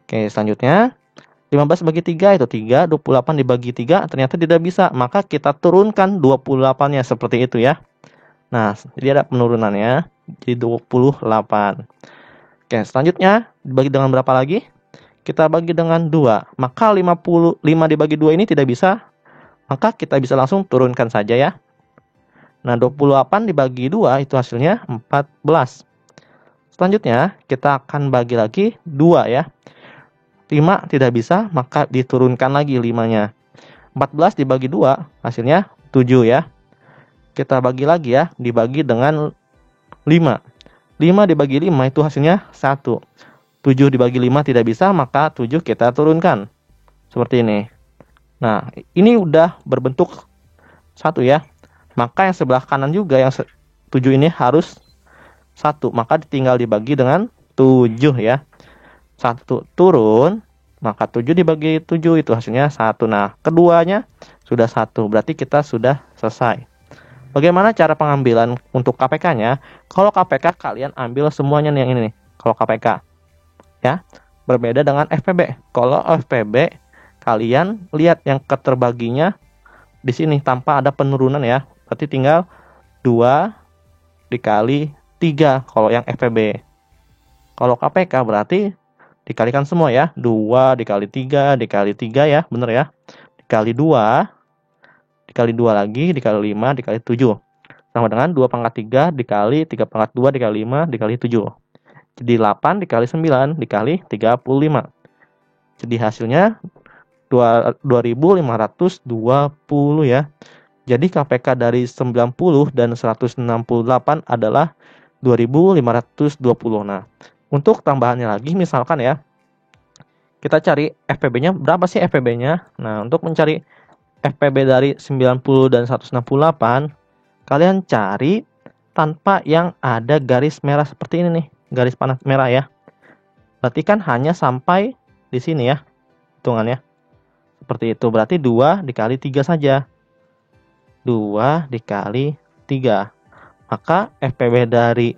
Oke, selanjutnya 15 bagi 3 itu 3, 28 dibagi 3 ternyata tidak bisa. Maka kita turunkan 28-nya seperti itu ya. Nah, jadi ada penurunannya jadi 28. Oke, selanjutnya dibagi dengan berapa lagi? Kita bagi dengan 2. Maka 55 dibagi 2 ini tidak bisa. Maka kita bisa langsung turunkan saja ya. Nah, 28 dibagi 2 itu hasilnya 14. Selanjutnya, kita akan bagi lagi 2 ya. 5 tidak bisa, maka diturunkan lagi 5-nya. 14 dibagi 2, hasilnya 7 ya. Kita bagi lagi ya, dibagi dengan 5. 5 dibagi 5 itu hasilnya 1. 7 dibagi 5 tidak bisa, maka 7 kita turunkan. Seperti ini. Nah, ini udah berbentuk 1 ya. Maka yang sebelah kanan juga yang 7 ini harus 1. Maka tinggal dibagi dengan 7 ya. 1 turun, maka 7 dibagi 7 itu hasilnya 1. Nah, keduanya sudah 1. Berarti kita sudah selesai. Bagaimana cara pengambilan untuk KPK-nya? Kalau KPK kalian ambil semuanya nih yang ini nih. Kalau KPK ya, berbeda dengan FPB. Kalau FPB kalian lihat yang keterbaginya di sini tanpa ada penurunan ya. Berarti tinggal 2 dikali 3 kalau yang FPB. Kalau KPK berarti dikalikan semua ya. 2 dikali 3 dikali 3 ya, bener ya. Dikali 2 dikali 2 lagi dikali 5 dikali 7 sama dengan 2 pangkat 3 dikali 3 pangkat 2 dikali 5 dikali 7. Jadi 8 dikali 9 dikali 35. Jadi hasilnya 2520 ya. Jadi KPK dari 90 dan 168 adalah 2520. Nah, untuk tambahannya lagi misalkan ya, kita cari FPB-nya berapa sih FPB-nya? Nah, untuk mencari FPB dari 90 dan 168, kalian cari tanpa yang ada garis merah seperti ini nih, garis panah merah ya. Berarti kan hanya sampai di sini ya, hitungannya. Seperti itu, berarti 2 dikali 3 saja. 2 dikali 3. Maka FPB dari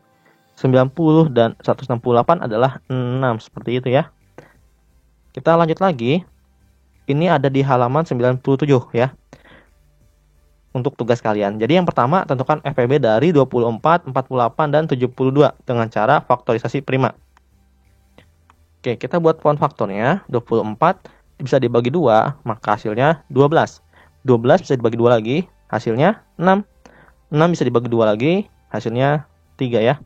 90 dan 168 adalah 6, seperti itu ya. Kita lanjut lagi. Ini ada di halaman 97 ya. Untuk tugas kalian. Jadi yang pertama tentukan FPB dari 24, 48 dan 72 dengan cara faktorisasi prima. Oke, kita buat pohon faktornya. 24 bisa dibagi 2, maka hasilnya 12. 12 bisa dibagi 2 lagi, hasilnya 6. 6 bisa dibagi 2 lagi, hasilnya 3 ya.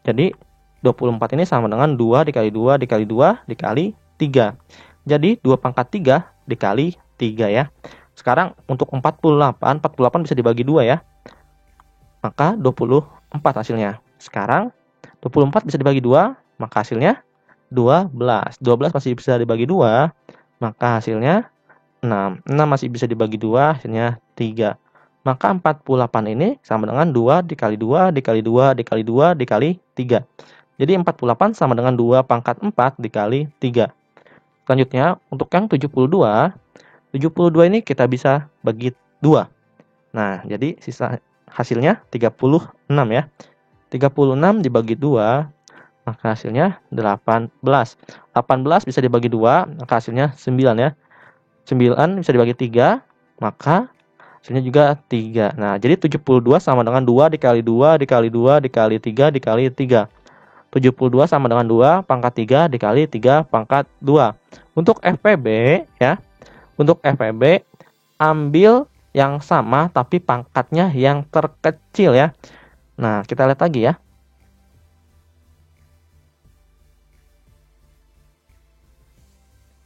Jadi 24 ini sama dengan 2 dikali 2 dikali 2 dikali 3. Jadi 2 pangkat 3 dikali 3 ya. Sekarang untuk 48 bisa dibagi 2 ya. Maka 24 hasilnya. Sekarang 24 bisa dibagi 2, maka hasilnya 12. 12 masih bisa dibagi 2, maka hasilnya 6. 6 masih bisa dibagi 2, hasilnya 3. Maka 48 ini sama dengan 2 dikali 2 dikali 2 dikali 2 dikali 3. Jadi 48 sama dengan 2 pangkat 4 dikali 3. Selanjutnya untuk yang 72 ini kita bisa bagi 2. Nah, jadi sisa hasilnya 36 ya. 36 dibagi 2, maka hasilnya 18. 18 bisa dibagi 2, maka hasilnya 9 ya. 9 bisa dibagi 3, maka hasilnya juga 3. Nah, jadi 72 sama dengan 2 dikali 2 dikali 2 dikali 3 dikali 3. 72 sama dengan 2 pangkat 3 dikali 3 pangkat 2. Untuk FPB ya. Untuk FPB ambil yang sama tapi pangkatnya yang terkecil ya. Nah, kita lihat lagi ya.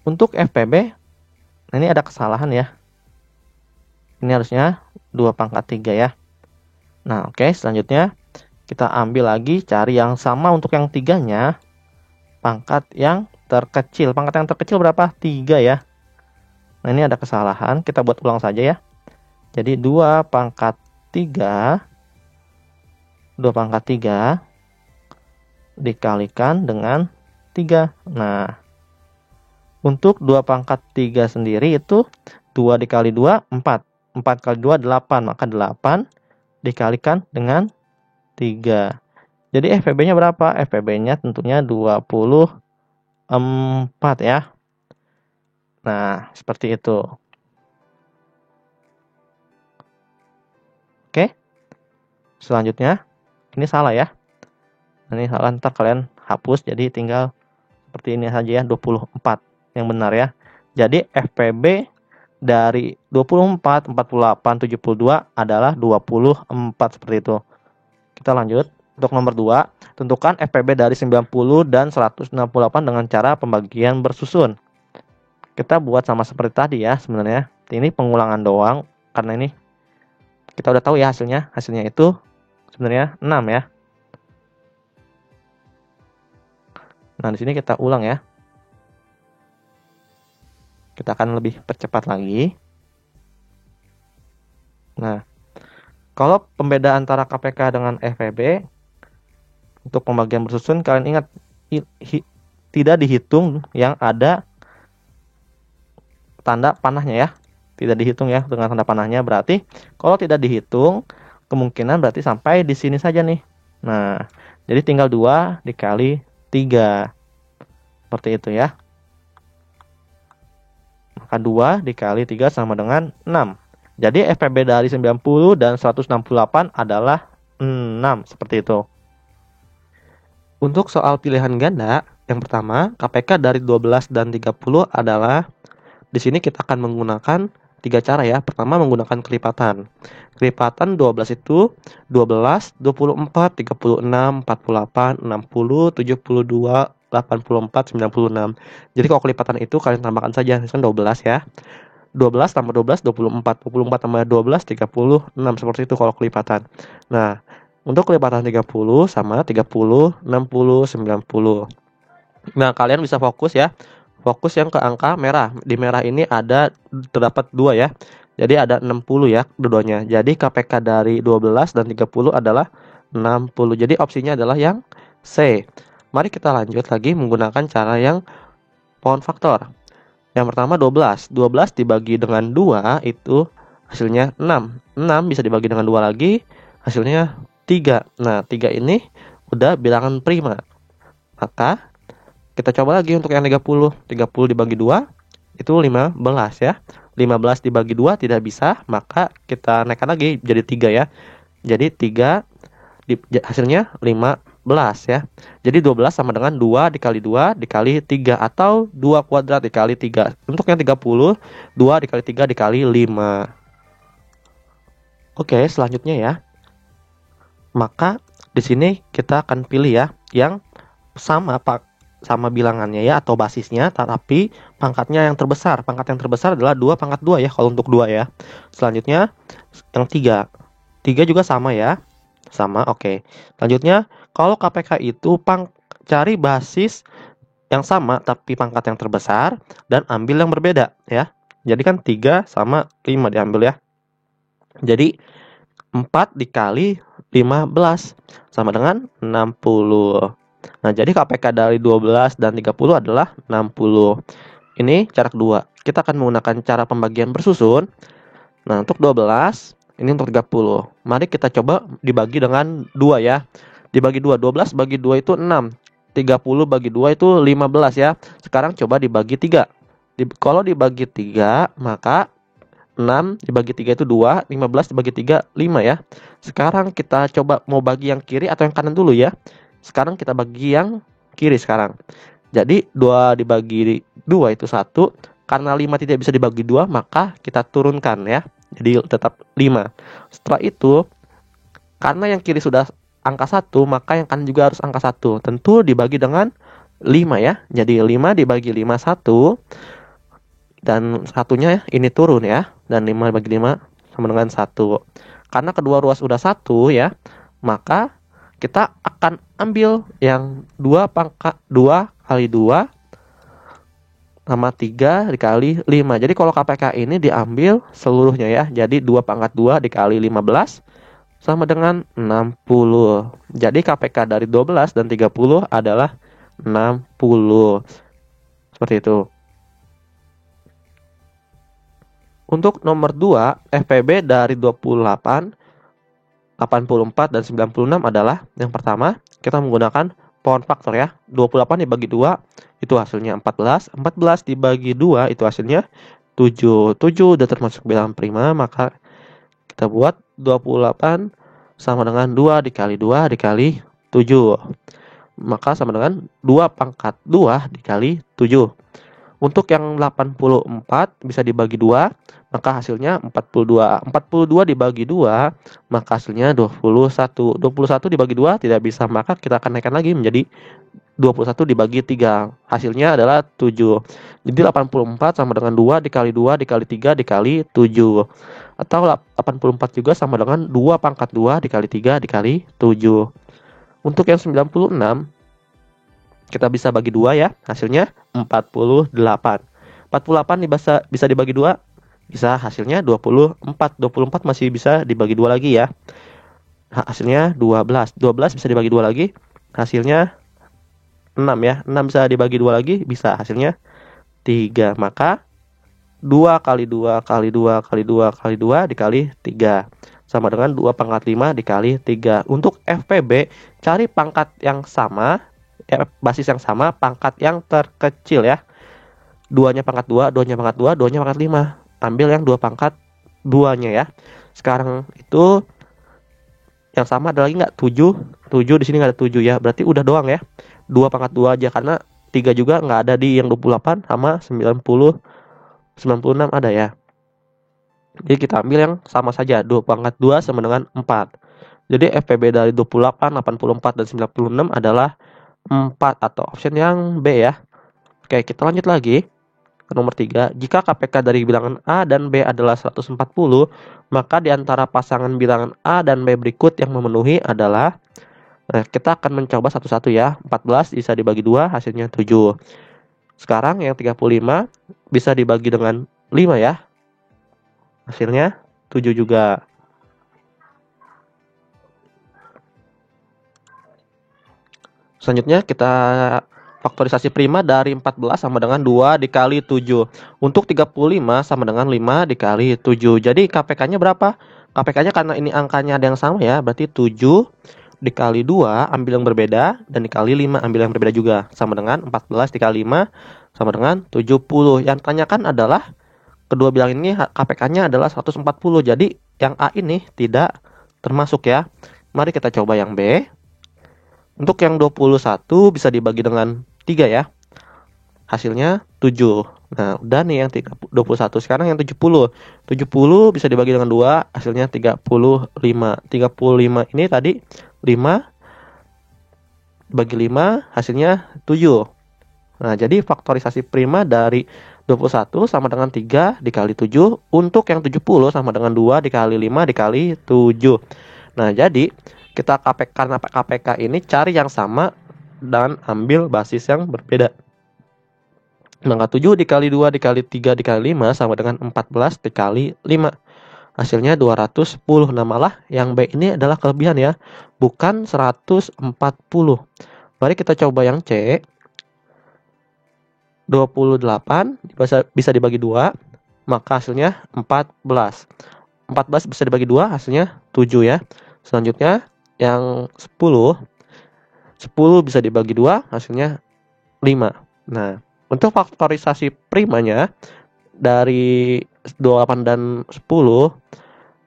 Untuk FPB, nah ini ada kesalahan ya. Ini harusnya 2 pangkat 3 ya. Nah, oke, selanjutnya kita ambil lagi, cari yang sama untuk yang 3-nya. Pangkat yang terkecil. Pangkat yang terkecil berapa? 3 ya. Nah, ini ada kesalahan. Kita buat ulang saja ya. Jadi 2 pangkat 3 dikalikan dengan 3. Nah, untuk 2 pangkat 3 sendiri itu 2 dikali 2, 4. 4 kali 2, 8. Maka 8 dikalikan dengan 3. Jadi FPB-nya berapa? FPB-nya tentunya 24 ya. Nah, seperti itu. Oke. Selanjutnya, ini salah ya. Ini salah, ntar kalian hapus, jadi tinggal seperti ini saja ya, 24 yang benar ya. Jadi FPB dari 24, 48, 72 adalah 24 seperti itu. Kita lanjut. Untuk nomor 2, tentukan FPB dari 90 dan 168 dengan cara pembagian bersusun. Kita buat sama seperti tadi ya sebenarnya. Ini pengulangan doang karena ini kita udah tahu ya hasilnya. Hasilnya itu sebenarnya 6 ya. Nah, di sini kita ulang ya. Kita akan lebih percepat lagi. Nah, kalau pembeda antara KPK dengan FPB untuk pembagian bersusun, kalian ingat tidak dihitung yang ada tanda panahnya ya. Tidak dihitung ya dengan tanda panahnya, berarti kalau tidak dihitung kemungkinan berarti sampai di sini saja nih. Nah, jadi tinggal 2 dikali 3. Seperti itu ya. Maka 2 dikali 3 sama dengan 6. Jadi FPB dari 90 dan 168 adalah 6. Seperti itu. Untuk soal pilihan ganda, yang pertama, KPK dari 12 dan 30 adalah, di sini kita akan menggunakan 3 cara ya. Pertama, menggunakan kelipatan. Kelipatan 12 itu 12, 24, 36, 48, 60, 72, 84, 96. Jadi kalau kelipatan itu kalian tambahkan saja, misalkan 12 ya. 12 tambah 12, 24. 24 tambah 12, 36. Seperti itu kalau kelipatan. Nah, untuk kelipatan 30 sama 30, 60, 90. Nah, kalian bisa fokus ya. Fokus yang ke angka merah. Di merah ini terdapat 2 ya. Jadi ada 60 ya keduanya. Jadi KPK dari 12 dan 30 adalah 60. Jadi opsinya adalah yang C. Mari kita lanjut lagi menggunakan cara yang pohon faktor. Yang pertama 12. 12 dibagi dengan 2 itu hasilnya 6. 6 bisa dibagi dengan 2 lagi, hasilnya 3. Nah, 3 ini udah bilangan prima. Maka kita coba lagi untuk yang 30. 30 dibagi 2 itu 15 ya. 15 dibagi 2 tidak bisa, maka kita naikkan lagi jadi 3 ya. Jadi 3 hasilnya 15 ya. Jadi 12 sama dengan 2 dikali 2 dikali 3 atau 2 kuadrat dikali 3. Untuk yang 30, 2 dikali 3 dikali 5. Oke, selanjutnya ya. Maka di sini kita akan pilih ya yang sama bilangannya ya atau basisnya, tapi pangkatnya yang terbesar. Pangkat yang terbesar adalah 2 pangkat 2 ya kalau untuk 2 ya. Selanjutnya yang 3. 3 juga sama ya. Sama, oke. Selanjutnya, kalau KPK itu cari basis yang sama tapi pangkat yang terbesar dan ambil yang berbeda ya. Jadi kan 3 sama 5 diambil ya. Jadi 4 dikali 15 sama dengan 60. Nah, jadi KPK dari 12 dan 30 adalah 60. Ini cara kedua. Kita akan menggunakan cara pembagian bersusun. Nah, untuk 12, ini untuk 30. Mari kita coba dibagi dengan 2 ya. Dibagi 2, 12 bagi 2 itu 6. 30 bagi 2 itu 15 ya. Sekarang coba dibagi 3. Kalau dibagi 3, maka 6 dibagi 3 itu 2. 15 dibagi 3, 5 ya. Sekarang kita coba mau bagi yang kiri atau yang kanan dulu ya. Sekarang kita bagi yang kiri sekarang. Jadi 2 dibagi 2 itu 1. Karena 5 tidak bisa dibagi 2, maka kita turunkan ya. Jadi tetap 5. Setelah itu, karena yang kiri sudah angka 1, maka yang kanan juga harus angka 1. Tentu dibagi dengan 5 ya. Jadi 5 dibagi 5, 1. Dan satunya ini turun ya. Dan 5 dibagi 5 sama dengan 1. Karena kedua ruas sudah 1 ya, maka kita akan ambil yang 2 kali 2 sama 3 dikali 5. Jadi kalau KPK ini diambil seluruhnya ya. Jadi 2 pangkat 2 dikali 15 sama dengan 60. Jadi KPK dari 12 dan 30 adalah 60. Seperti itu. Untuk nomor 2, FPB dari 28, 84, dan 96 adalah yang pertama, kita menggunakan pohon faktor ya. 28 dibagi 2 itu hasilnya 14. 14 dibagi 2 itu hasilnya 7. 7 udah termasuk bilangan prima, maka kita buat 28 sama dengan 2 dikali 2 dikali 7. Maka sama dengan 2 pangkat 2 dikali 7. Untuk yang 84 bisa dibagi 2, maka hasilnya 42. 42 dibagi 2, maka hasilnya 21. 21 dibagi 2 tidak bisa, maka kita akan naikkan lagi menjadi 21 dibagi 3. Hasilnya adalah 7. Jadi 84 sama dengan 2 dikali 2 dikali 3 dikali 7. Atau 84 juga sama dengan 2 pangkat 2 dikali 3 dikali 7. Untuk yang 96 kita bisa bagi 2 ya, hasilnya 48. 48 bisa dibagi 2, bisa hasilnya 24. 24 masih bisa dibagi 2 lagi ya. Hasilnya 12. 12 bisa dibagi 2 lagi, hasilnya 6 ya. 6 bisa dibagi 2 lagi, bisa hasilnya 3. Maka 2 kali 2 kali 2 kali 2 kali 2 dikali 3 sama dengan 2 pangkat 5 dikali 3. Untuk FPB, cari pangkat yang sama, basis yang sama, pangkat yang terkecil ya. 2-nya pangkat 2, 2-nya pangkat 2, 2-nya pangkat 5. Ambil yang 2 pangkat 2-nya ya. Sekarang itu yang sama ada lagi nggak? 7. 7 di sini nggak ada 7 ya. Berarti udah doang ya. 2 pangkat 2 aja, karena 3 juga nggak ada di yang 28 sama 90, 96 ada ya. Jadi kita ambil yang sama saja, 2 pangkat 2 sama dengan 4. Jadi FPB dari 28, 84, dan 96 adalah 4 atau option yang B ya. Oke, kita lanjut lagi ke nomor 3. Jika KPK dari bilangan A dan B adalah 140, maka di antara pasangan bilangan A dan B berikut yang memenuhi adalah, kita akan mencoba satu-satu ya. 14 bisa dibagi 2, hasilnya 7. Sekarang yang 35 bisa dibagi dengan 5 ya. Hasilnya 7 juga. Selanjutnya kita faktorisasi prima dari 14 sama dengan 2 dikali 7. Untuk 35 sama dengan 5 dikali 7. Jadi KPK-nya berapa? KPK-nya karena ini angkanya ada yang sama ya, berarti 7 dikali 2 ambil yang berbeda, dan dikali 5 ambil yang berbeda juga. Sama dengan 14 dikali 5 sama dengan 70. Yang tanyakan adalah kedua bilangan ini KPK-nya adalah 140. Jadi yang A ini tidak termasuk ya. Mari kita coba yang B. Untuk yang 21 bisa dibagi dengan 3 ya. Hasilnya 7. Nah, udah nih yang 21. Sekarang yang 70. 70 bisa dibagi dengan 2, hasilnya 35. 35 ini tadi 5 bagi 5 hasilnya 7. Nah, jadi faktorisasi prima dari 21 sama dengan 3 dikali 7. Untuk yang 70 sama dengan 2 dikali 5 dikali 7. Nah, jadi kita karena KPK ini cari yang sama dan ambil basis yang berbeda. Maka 7 dikali 2 dikali 3 dikali 5 sama dengan 14 dikali 5. Hasilnya 210. Nah, malah yang B ini adalah kelebihan ya, bukan 140. Mari kita coba yang C. 28 bisa dibagi 2, maka hasilnya 14. 14 bisa dibagi 2, hasilnya 7 ya. Selanjutnya yang 10 bisa dibagi 2, hasilnya 5. Nah, untuk faktorisasi primanya dari 28 dan 10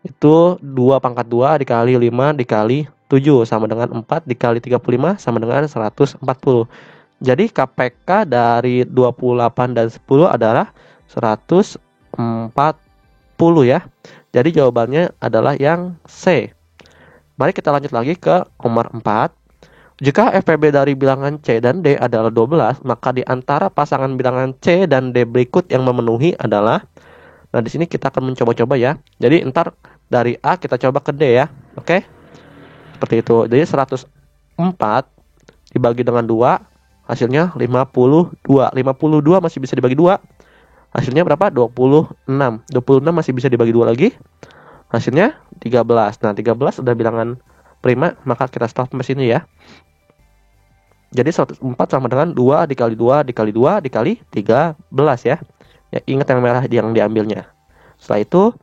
itu 2 pangkat 2 dikali 5 dikali 7 sama dengan 4 dikali 35 sama dengan 140. Jadi KPK dari 28 dan 10 adalah 140 ya. Jadi jawabannya adalah yang C. Mari kita lanjut lagi ke nomor 4. Jika FPB dari bilangan C dan D adalah 12, maka di antara pasangan bilangan C dan D berikut yang memenuhi adalah. Nah, di sini kita akan mencoba-coba ya. Jadi ntar dari A kita coba ke D ya. Oke? Seperti itu. Jadi 104 dibagi dengan 2, hasilnya 52. 52 masih bisa dibagi 2. Hasilnya berapa? 26. 26 masih bisa dibagi 2 lagi. Hasilnya 13. Nah, 13 udah bilangan prima, maka kita stop sampai sini ya. Jadi 104 sama dengan 2 dikali 2 dikali 2 dikali 13 ya. Ya, ingat yang merah yang diambilnya. Setelah itu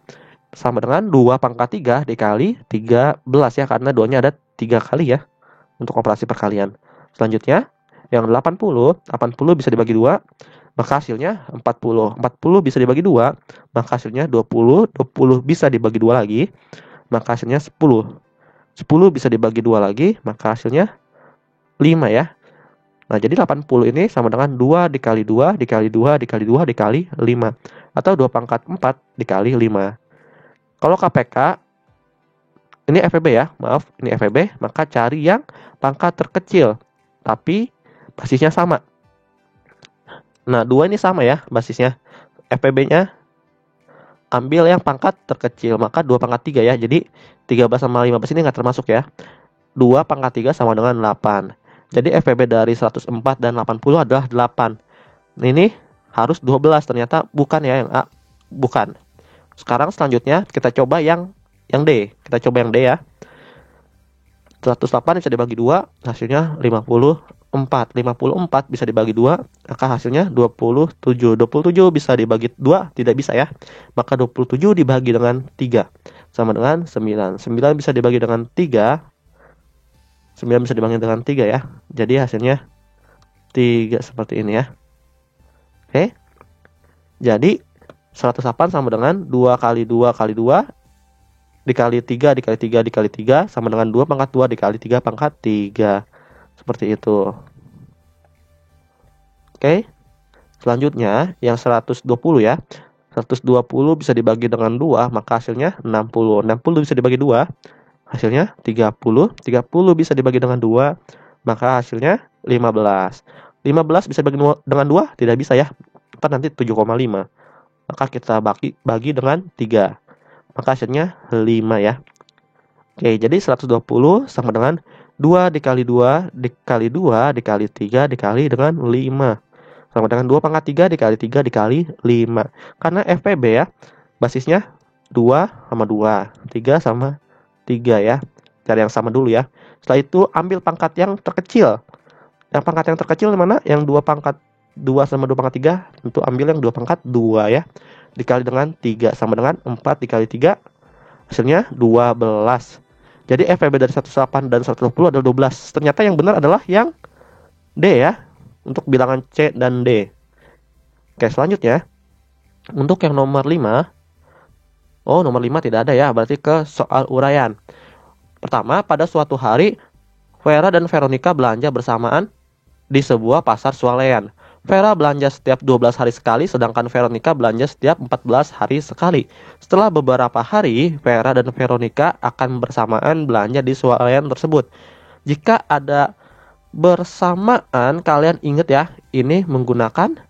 sama dengan 2 pangkat 3 dikali 13 ya, karena 2-nya ada 3 kali ya untuk operasi perkalian. Selanjutnya yang 80 bisa dibagi 2, maka hasilnya 40. 40 bisa dibagi 2, maka hasilnya 20. 20 bisa dibagi 2 lagi, maka hasilnya 10. 10 bisa dibagi 2 lagi, maka hasilnya 5 ya. Nah, jadi 80 ini sama dengan 2 dikali 2 dikali 2 dikali 2 dikali 5. Atau 2 pangkat 4 dikali 5. Kalau KPK, ini FEB ya, maaf, ini FEB, maka cari yang pangkat terkecil, tapi basisnya sama. Nah, 2 ini sama ya basisnya. FEB-nya ambil yang pangkat terkecil, maka 2 pangkat 3 ya. Jadi 13 sama 15 ini nggak termasuk ya. 2 pangkat 3 sama dengan 8. Jadi FEB dari 104 dan 80 adalah 8. Ini harus 12, ternyata bukan ya yang A. Bukan. Sekarang selanjutnya kita coba yang D. Kita coba yang D ya. 108 bisa dibagi 2, hasilnya 54. 54 bisa dibagi 2, maka hasilnya 27. 27 bisa dibagi 2, tidak bisa ya. Maka 27 dibagi dengan 3 sama dengan 9. 9 bisa dibagi dengan 3. 9 bisa dibagi dengan 3 ya. Jadi hasilnya 3 seperti ini ya. Oke. Jadi 108 sama dengan 2 kali 2 kali 2 dikali 3 dikali 3 dikali 3 sama dengan 2 pangkat 2 dikali 3 pangkat 3. Seperti itu. Oke. Selanjutnya yang 120 ya. 120 bisa dibagi dengan 2, maka hasilnya 60. 60 bisa dibagi 2, hasilnya 30. 30 bisa dibagi dengan 2, maka hasilnya 15. 15 bisa dibagi dengan 2, tidak bisa ya. Ntar nanti 7,5. Maka kita bagi dengan 3. Maka hasilnya 5 ya. Oke, jadi 120 sama dengan 2 dikali 2 dikali 2 dikali 3 dikali dengan 5. Sama dengan 2 pangkat 3 dikali 3 dikali 5. Karena FPB ya, basisnya 2 sama 2, 3 sama 3 ya. Cari yang sama dulu ya. Setelah itu ambil pangkat yang terkecil. Yang pangkat yang terkecil mana? Yang 2 pangkat 2 sama 2 pangkat 3, tentu ambil yang 2 pangkat 2 ya. Dikali dengan 3 sama dengan 4 dikali 3, hasilnya 12. Jadi FEB dari 108 dan 120 adalah 12. Ternyata yang benar adalah yang D ya, untuk bilangan C dan D. Oke, selanjutnya untuk yang nomor 5. Oh, nomor 5 tidak ada ya, berarti ke soal uraian. Pertama, pada suatu hari Vera dan Veronica belanja bersamaan di sebuah pasar swalayan. Vera belanja setiap 12 hari sekali, sedangkan Veronica belanja setiap 14 hari sekali. Setelah beberapa hari, Vera dan Veronica akan bersamaan belanja di swalayan tersebut. Jika ada bersamaan, kalian ingat ya, ini menggunakan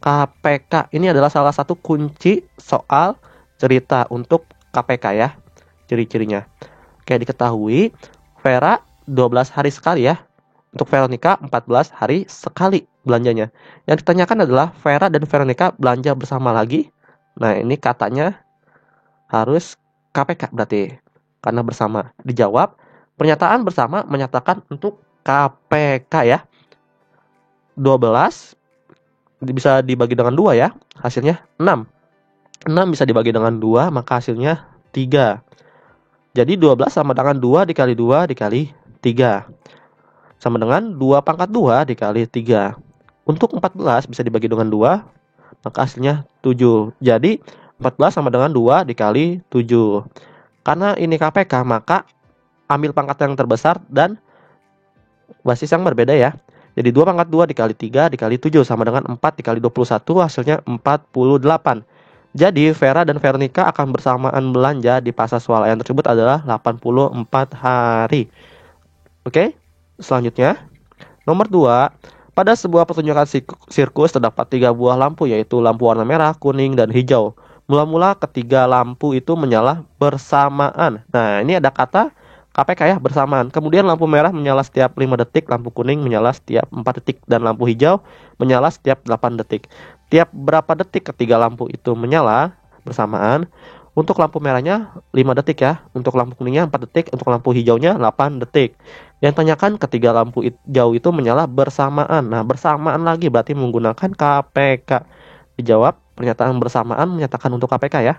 KPK. Ini adalah salah satu kunci soal cerita untuk KPK ya, ciri-cirinya. Kayak diketahui, Vera 12 hari sekali ya. Untuk Veronica 14 hari sekali belanjanya. Yang ditanyakan adalah Vera dan Veronica belanja bersama lagi. Nah, ini katanya harus KPK berarti, karena bersama. Dijawab, pernyataan bersama menyatakan untuk KPK ya. 12 bisa dibagi dengan 2 ya. Hasilnya 6. 6 bisa dibagi dengan 2, maka hasilnya 3. Jadi 12 sama dengan 2 dikali 2 dikali 3. Sama dengan 2 pangkat 2 dikali 3. Untuk 14 bisa dibagi dengan 2, maka hasilnya 7. Jadi 14 sama dengan 2 dikali 7. Karena ini KPK, maka ambil pangkat yang terbesar dan basis yang berbeda ya. Jadi 2 pangkat 2 dikali 3 dikali 7 sama dengan 4 dikali 21, hasilnya 48. Jadi Vera dan Veronica akan bersamaan belanja di pasar swalayan tersebut adalah 84 hari. Oke, selanjutnya nomor 2. Pada sebuah pertunjukan sirkus terdapat 3 buah lampu, yaitu lampu warna merah, kuning, dan hijau. Mula-mula ketiga lampu itu menyala bersamaan. Nah, ini ada kata KPK ya, bersamaan. Kemudian lampu merah menyala setiap 5 detik, lampu kuning menyala setiap 4 detik, dan lampu hijau menyala setiap 8 detik. Tiap berapa detik ketiga lampu itu menyala bersamaan? Untuk lampu merahnya 5 detik ya, untuk lampu kuningnya 4 detik, untuk lampu hijaunya 8 detik. Yang tanyakan ketiga lampu hijau itu menyala bersamaan. Nah, bersamaan lagi berarti menggunakan KPK. Dijawab, pernyataan bersamaan menyatakan untuk KPK ya.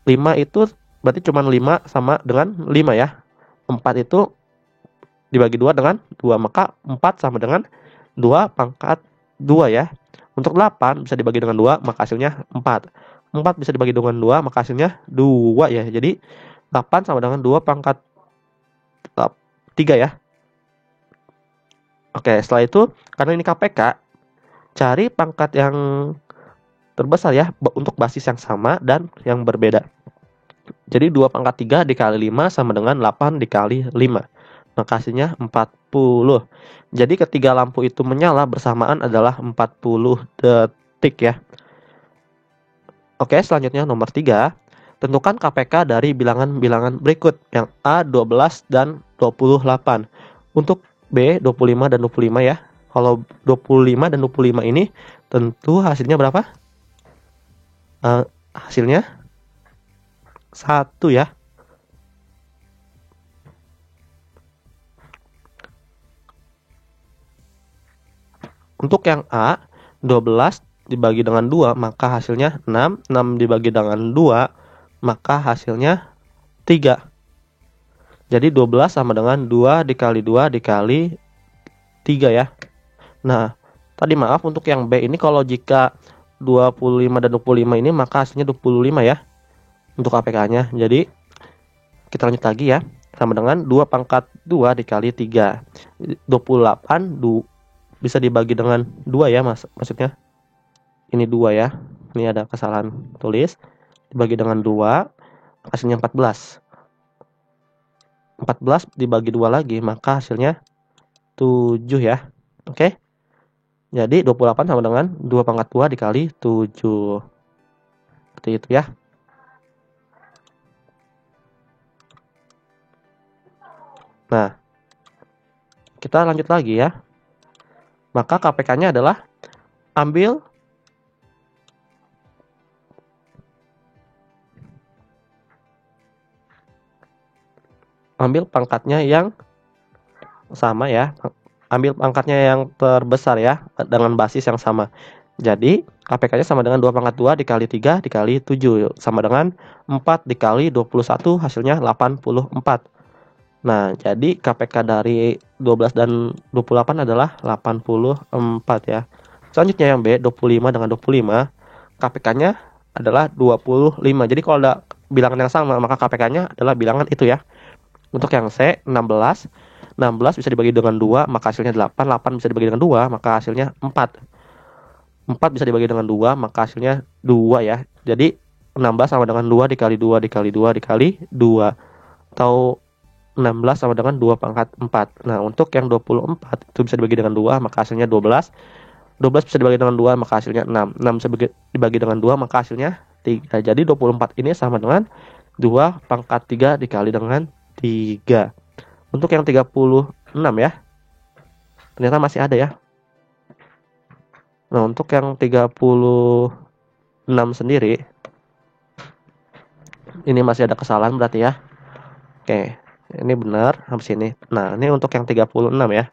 5 itu berarti cuma 5 sama dengan 5 ya. 4 itu dibagi 2 dengan 2, maka 4 sama dengan 2 pangkat 2 ya. Untuk 8 bisa dibagi dengan 2, maka hasilnya 4. 4 bisa dibagi dengan 2, maka hasilnya 2 ya. Jadi 8 sama dengan 2 pangkat 3 ya. Oke, setelah itu karena ini KPK, cari pangkat yang terbesar ya untuk basis yang sama dan yang berbeda. Jadi 2 pangkat 3 dikali 5 sama dengan 8 dikali 5. Maka hasilnya 40. Jadi ketiga lampu itu menyala bersamaan adalah 40 detik ya. Oke, selanjutnya nomor 3. Tentukan KPK dari bilangan-bilangan berikut yang A 12 dan 28. Untuk B 25 dan 25 ya. Kalau 25 dan 25 ini tentu hasilnya berapa? Hasilnya 1 ya. Untuk yang A 12 dibagi dengan 2 maka hasilnya 6. 6 dibagi dengan 2 maka hasilnya 3. Jadi 12 sama dengan 2 dikali 2 dikali 3 ya. Nah, tadi maaf untuk yang B ini kalau jika 25 dan 25 ini maka hasilnya 25 ya untuk KPK-nya. Jadi kita lanjut lagi ya. Sama dengan 2 pangkat 2 dikali 3. 28 bisa dibagi dengan 2 ya maksudnya. Ini 2 ya. Ini ada kesalahan tulis. Dibagi dengan 2 hasilnya 14. 14 dibagi 2 lagi maka hasilnya 7 ya. Oke. Jadi 28 sama dengan 2 pangkat 2 dikali 7. Seperti itu ya. Nah, kita lanjut lagi ya. Maka KPK-nya adalah ambil pangkatnya yang sama ya. Ambil pangkatnya yang terbesar ya dengan basis yang sama. Jadi KPK-nya sama dengan 2 pangkat 2 dikali 3 dikali 7 sama dengan 4 dikali 21 hasilnya 84. Nah, jadi KPK dari 12 dan 28 adalah 84 ya. Selanjutnya yang B 25 dengan 25 KPK-nya adalah 25. Jadi kalau ada bilangan yang sama maka KPK-nya adalah bilangan itu ya. Untuk yang C 16. 16 bisa dibagi dengan 2 maka hasilnya 8. 8 bisa dibagi dengan 2 maka hasilnya 4. 4 bisa dibagi dengan 2 maka hasilnya 2 ya. Jadi 16 sama dengan 2 dikali 2 dikali 2 dikali 2 atau 16 sama dengan 2 pangkat 4. Nah, untuk yang 24 itu bisa dibagi dengan 2 maka hasilnya 12. 12 bisa dibagi dengan 2 maka hasilnya 6. 6 bisa dibagi dengan 2 maka hasilnya 3. Jadi 24 ini sama dengan 2 pangkat 3 dikali dengan 3. Untuk yang 36 ya. Ternyata masih ada ya. Nah, untuk yang 36 sendiri ini masih ada kesalahan berarti ya. Oke, ini benar habis ini. Nah, ini untuk yang 36 ya.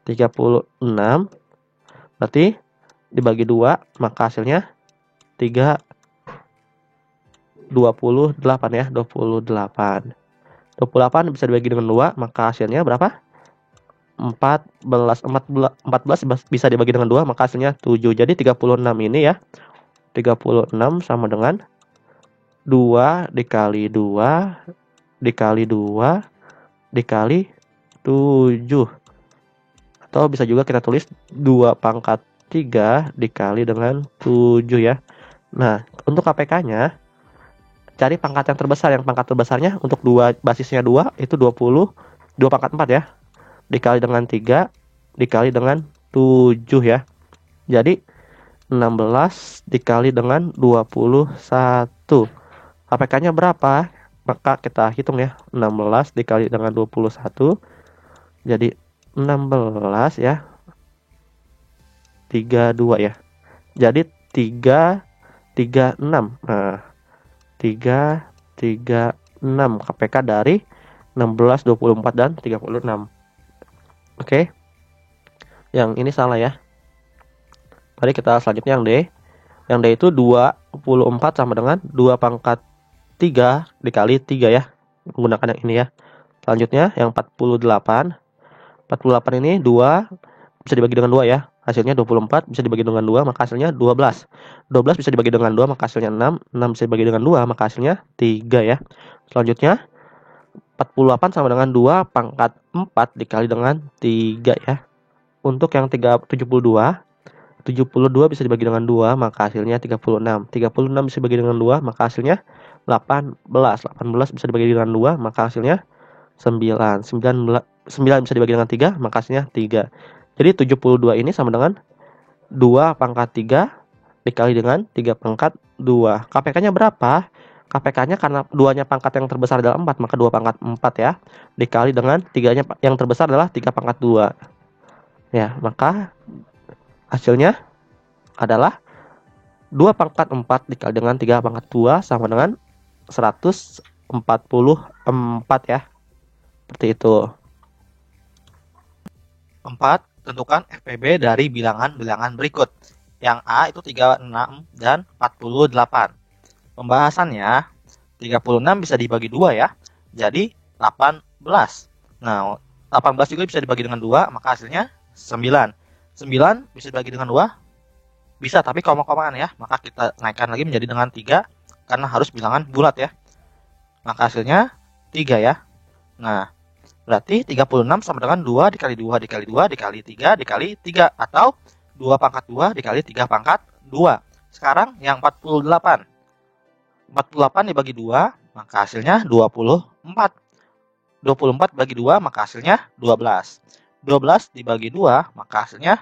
36 berarti dibagi 2 maka hasilnya 3 28 ya, 28. 28 bisa dibagi dengan 2 maka hasilnya berapa? 14 bisa dibagi dengan 2 maka hasilnya 7. Jadi 36 ini ya. 36 sama dengan 2 dikali 2 dikali 2 dikali 7. Atau bisa juga kita tulis 2 pangkat 3 dikali dengan 7 ya. Nah, untuk KPK-nya cari pangkat yang terbesar. Yang pangkat terbesarnya untuk 2 basisnya 2 itu 20. 2 pangkat 4 ya. Dikali dengan 3 dikali dengan 7 ya. Jadi 16 dikali dengan 21. KPK-nya berapa? Maka kita hitung ya. 16 dikali dengan 21. Jadi 16 ya. 32 ya. Jadi 336. Nah, 336 KPK dari 16, 24 dan 36. Oke. Yang ini salah ya. Mari kita selanjutnya yang D. Yang D itu 24 sama dengan 2 pangkat 3 dikali 3 ya. Menggunakan yang ini ya. Selanjutnya yang 48. 48 ini 2 bisa dibagi dengan 2 ya. Hasilnya 24 bisa dibagi dengan 2, maka hasilnya 12. 12 bisa dibagi dengan 2, maka hasilnya 6. 6 bisa dibagi dengan 2, maka hasilnya 3 ya. Selanjutnya 48 sama dengan 2 pangkat 4 dikali dengan 3 ya. Untuk yang 72 bisa dibagi dengan 2, maka hasilnya 36. 36 bisa dibagi dengan 2, maka hasilnya 18. 18 bisa dibagi dengan 2, maka hasilnya 9. 9 bisa dibagi dengan 3, maka hasilnya 3. Jadi 72 ini sama dengan 2 pangkat 3 dikali dengan 3 pangkat 2. KPK-nya berapa? KPK-nya karena 2-nya pangkat yang terbesar adalah 4, maka 2 pangkat 4 ya. Dikali dengan 3-nya yang terbesar adalah 3 pangkat 2. Ya, maka hasilnya adalah 2 pangkat 4 dikali dengan 3 pangkat 2 sama dengan 144 ya. Seperti itu. 4. Tentukan FPB dari bilangan-bilangan berikut. Yang A itu 36 dan 48. Pembahasannya, 36 bisa dibagi 2 ya. Jadi 18. Nah, 18 juga bisa dibagi dengan 2, maka hasilnya 9. 9 bisa dibagi dengan 2? Bisa, tapi koma-komaan ya. Maka kita naikkan lagi menjadi dengan 3, karena harus bilangan bulat ya. Maka hasilnya 3 ya. Nah, berarti 36 sama dengan 2 dikali 2 dikali 2 dikali 3 dikali 3. Atau 2 pangkat 2 dikali 3 pangkat 2. Sekarang yang 48. 48 dibagi 2, maka hasilnya 24. 24 bagi 2, maka hasilnya 12. 12 dibagi 2, maka hasilnya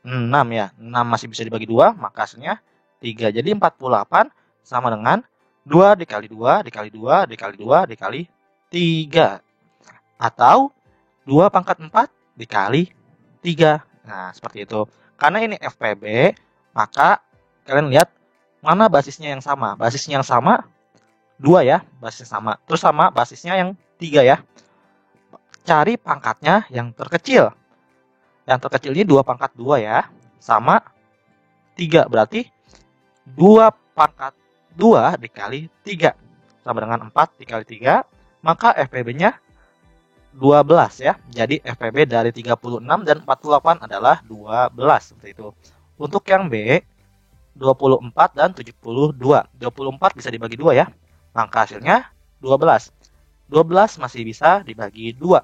6 ya. 6 masih bisa dibagi 2, maka hasilnya 3. Jadi 48 sama dengan 2 dikali 2 dikali 2 dikali 2 dikali 3. Atau 2 pangkat 4 dikali 3. Nah, seperti itu. Karena ini FPB, maka kalian lihat mana basisnya yang sama. Basisnya yang sama 2 ya, basisnya sama. Terus sama basisnya yang 3 ya. Cari pangkatnya yang terkecil. Yang terkecil ini 2 pangkat 2 ya, sama 3. Berarti 2 pangkat 2 dikali 3 sama dengan 4 dikali 3. Maka FPB-nya 12 ya. Jadi FPB dari 36 dan 48 adalah 12. Seperti itu. Untuk yang B, 24 dan 72. 24 bisa dibagi 2 ya. Maka hasilnya 12. 12 masih bisa dibagi 2.